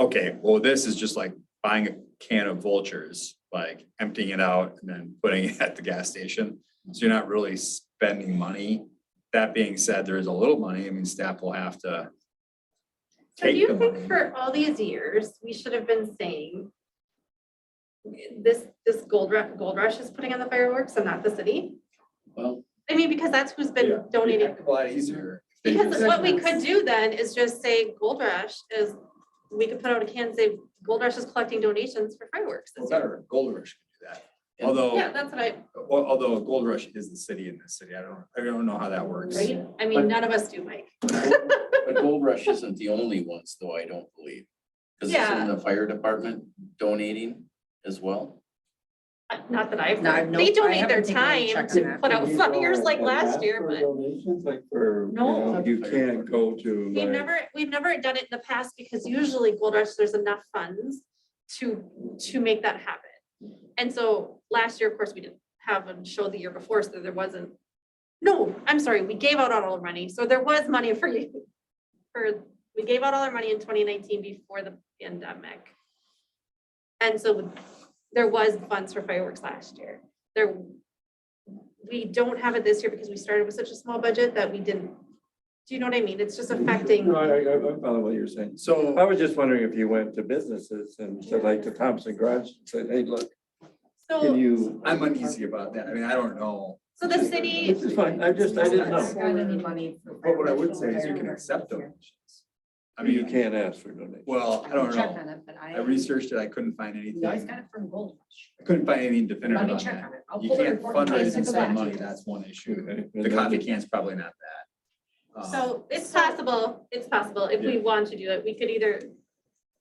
okay, well, this is just like buying a can of Vultures, like emptying it out and then putting it at the gas station. So you're not really spending money. That being said, there is a little money. I mean, staff will have to So do take you the think money. for all these years, we should have been saying this Gold Rush is putting on the fireworks and not the city? Well, I mean, because that's who's been donating. A lot easier. if they Because just- what we could do then is just say Gold Rush is we could put out a can and say Gold Rush is collecting donations for fireworks Or this year. better, Gold Rush can do that. Although, Yeah, that's what I, although Gold Rush is the city in this city, I don't know how that works. right? I mean, none of us do, Mike. But Gold Rush isn't the only ones, though, I don't believe. Because Yeah. isn't the fire department donating as well? Not that I've No, heard. nope, They I donate their haven't taken any time check on to that. put out You flyers go like and last ask year, for but Donations like for, you No. know, you can't go to we've never done it in the past because usually Gold Rush, there's enough funds to make that happen. And so last year, of course, we didn't have a show the year before, so there wasn't. No, I'm sorry, we gave out all our money, so there was money for you. We gave out all our money in 2019 before the pandemic. And so there was funds for fireworks last year. We don't have it this year because we started with such a small budget that we didn't. Do you know what I mean? It's just affecting. No, I follow what you're saying. So. I was just wondering if you went to businesses and said like to Thompson Garage, and said, hey, look, can So, you? I'm uneasy about that. I mean, I don't know. so the city, This is fine. I didn't know. Got any money for But what I would say is you can fireworks accept this year. donations. I You mean, can't ask for donations. well, I don't Check know. on it, but I researched it. I couldn't find We always anything. got it from Gold Rush. I couldn't find anything Let definitive me on check that. on it. I'll You pull the can't report and fundraise and send it spend back to money. you. That's one issue. Okay. The coffee can's probably not that. so it's possible, if we want to do it, we could either,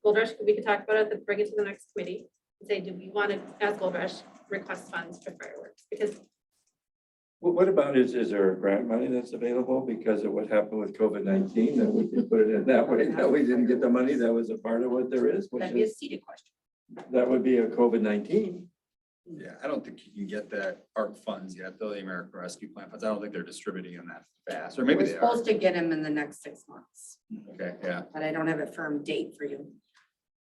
Gold Rush, we could talk about it, then bring it to the next committee. And say, do we want to, as Gold Rush, request funds for fireworks? Because What about is there a grant money that's available because of what happened with COVID-19 that we can put it in that way, that we didn't get the money, that was a part of what there is, which That'd be a is, seated question. that would be a COVID-19. Yeah, I don't think you can get that ARP funds yet, though, the American Rescue Plan funds. I don't think they're distributing them that fast, or maybe We're they are. supposed to get him in the next 6 months, Okay, yeah. but I don't have a firm date for you.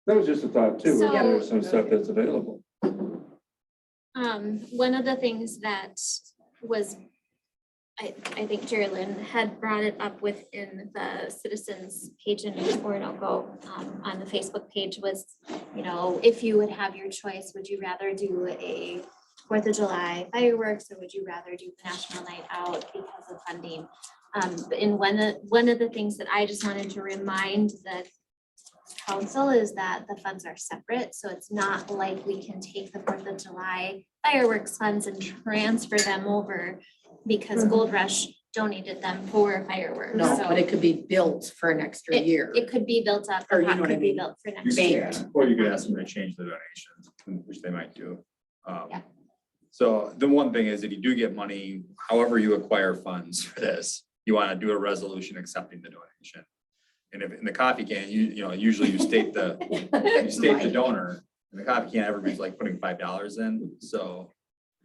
That was just a thought too, So- there's some stuff that's available. One of the things that was, I think Jerrilyn had brought it up within the citizens page in Orinoco, on the Facebook page was, you know, if you would have your choice, would you rather do a 4th of July fireworks, or would you rather do the National Night Out because of funding? And one of the things that I just wanted to remind the council is that the funds are separate, so it's not like we can take the 4th of July fireworks funds and transfer them over because Gold Rush donated them for fireworks. No, So but it could be built for an extra year. it could be built up, Or the you know pot what I could be mean. built for You next Bank. year. Or you could ask them to change the donations, which they might do. Yeah. So the one thing is, if you do get money, however you acquire funds for this, you want to do a resolution accepting the donation. And if in the coffee can, you know, usually you state the Right. donor, and the coffee can, everybody's like putting $5 in, so.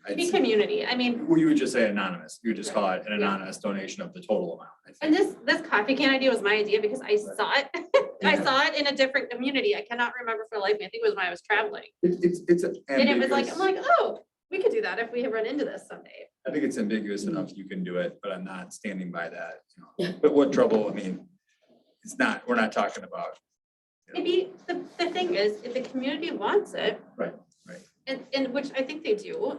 I'd be say- community, I mean, Well, you would just say anonymous. You would just call it an anonymous donation of the total amount. I think. and this coffee can idea was my idea because I saw it. I saw it in a different community. I cannot remember for the life of me. I think it was when I was traveling. It's And it was like, I'm ambiguous. like, oh, we could do that if we run into this someday. I think it's ambiguous enough you can do it, but I'm not standing by that, you know. But what trouble, I mean, it's not, we're not talking about. you know, Maybe the thing is, if the community wants it. Right, right. And which I think they do,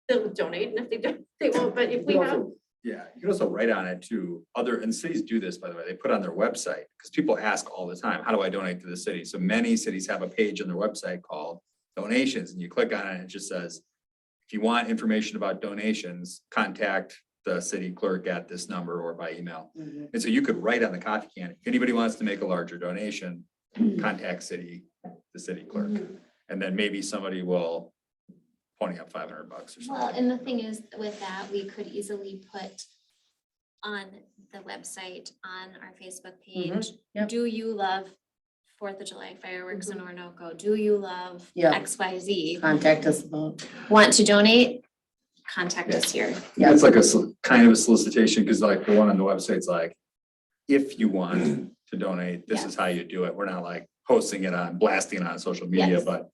they'll donate, and if they don't, they won't, but if we You can have, also- Yeah, you can also write on it too. And cities do this, by the way, they put on their website, because people ask all the time, how do I donate to the city? So many cities have a page on their website called donations, and you click on it, and it just says, if you want information about donations, contact the city clerk at this number or by email. Mhm. And so you could write on the coffee can, if anybody wants to make a larger donation, contact the city clerk. And then maybe somebody will pony up $500 or Well, something. and the thing is, with that, we could easily put on the website, on our Facebook page, yep. do you love 4th of July fireworks in Orinoco? Do you love Yeah. XYZ? Contact us about. Want to donate? Contact us here. Yeah. It's like kind of a solicitation, because like the one on the website's like, if you want to donate, this is how you do it. We're not like posting it on, blasting it on social media, Yes. but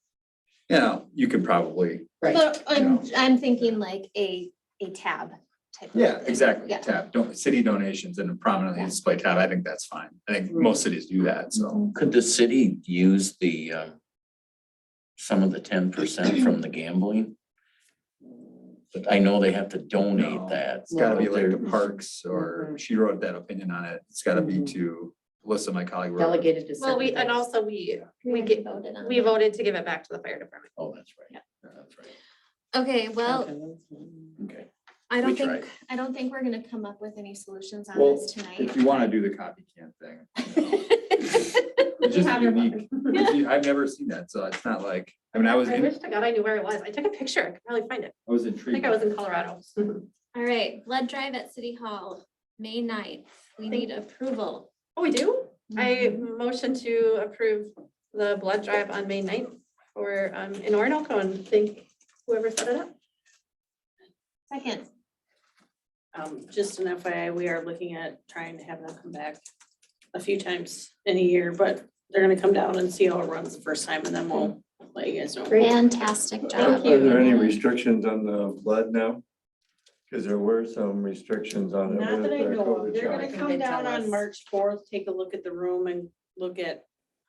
you know, you can probably, Right. But I'm thinking like a tab type of yeah, thing. exactly. Yeah. Tab, city donations and a prominently display tab. I think that's fine. I think most cities do that, so. Could the city use the, some of the 10% from the gambling? But I know they have to donate No. that. It's gotta be but like the they're- parks, or she wrote that opinion on it. It's gotta be to Alyssa, my colleague. were- Delegated to. Well, certain and things. also we already get, voted on we that. voted to give it back to the fire department. Oh, that's right. That's right. Okay, well, Okay. I don't We think, tried. I don't think we're gonna come up with any solutions on Well, this tonight. If you wanna do the copy can thing. It's just unique. I've never seen that, so it's not like, I mean, I was, I wish to God I knew where it was. I took a picture. I could probably find it. I was I intrigued. think I was in Colorado. All right, blood drive at City Hall, May 9th. We need approval. Oh, we do? I motion to approve the blood drive on May 9th for, in Orinoco, and thank whoever set it up. Second, Just an FYI, we are looking at trying to have them come back a few times in a year, but they're gonna come down and see how it runs the first time and then we'll let you guys know. fantastic job. Are there any restrictions on the blood now? Because there were some restrictions on it. Not that I with the know of. COVID They're shot. gonna I think come they down tell on us. March 4th, take a look at the room and look at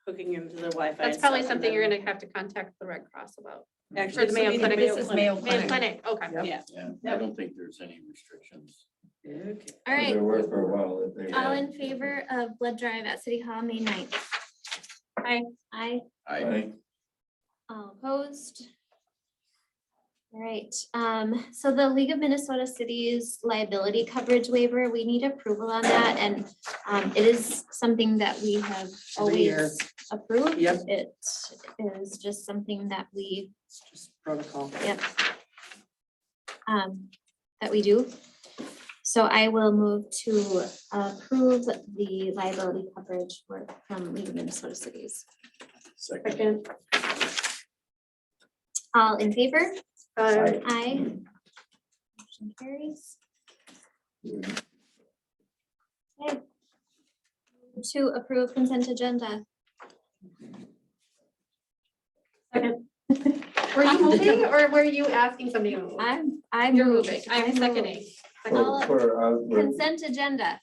hooking into the Wi-Fi. That's and probably stuff, and something you're then- gonna have to contact the Red Cross about. Actually, Or the Mayo something Clinic. This is Mayo Mayo Clinic. Clinic, okay. Yeah. Yeah, I don't think there's any restrictions. Okay. All right, There were for a while that they. all in favor of blood drive at City Hall, May 9th? Aye. Aye, I, all opposed? All right, so the League of Minnesota Cities liability coverage waiver, we need approval on that, and it is something that we have Every year. always approved. Yep. It is just something that we, Just protocol. yep. That we do. So I will move to approve the liability coverage from League of Minnesota Cities. second. Second. All in favor? Aye. Aye. Motion carries. Okay. To approve consent agenda. Were you moving or were you asking somebody to move? I'm You're moving. moving. I'm seconding. All- We're- Consent agenda.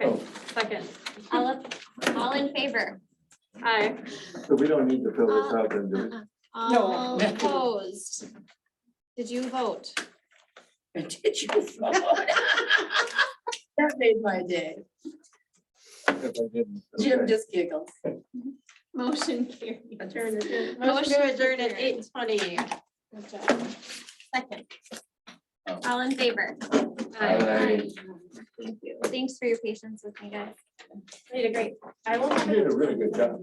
Okay, second. All in favor? Aye. So we don't need to fill this out and do it. All opposed? Did you vote? Did you? That made my day. If I didn't, Jim okay. just giggles. Motion carried. Adjourn, adjourn. Motion Motion to adjourn at carried. 8:20. Second. Oh. All in favor? Aye. Thank you. Thanks for your patience with me, guys. You did great. I will. You did a really good job.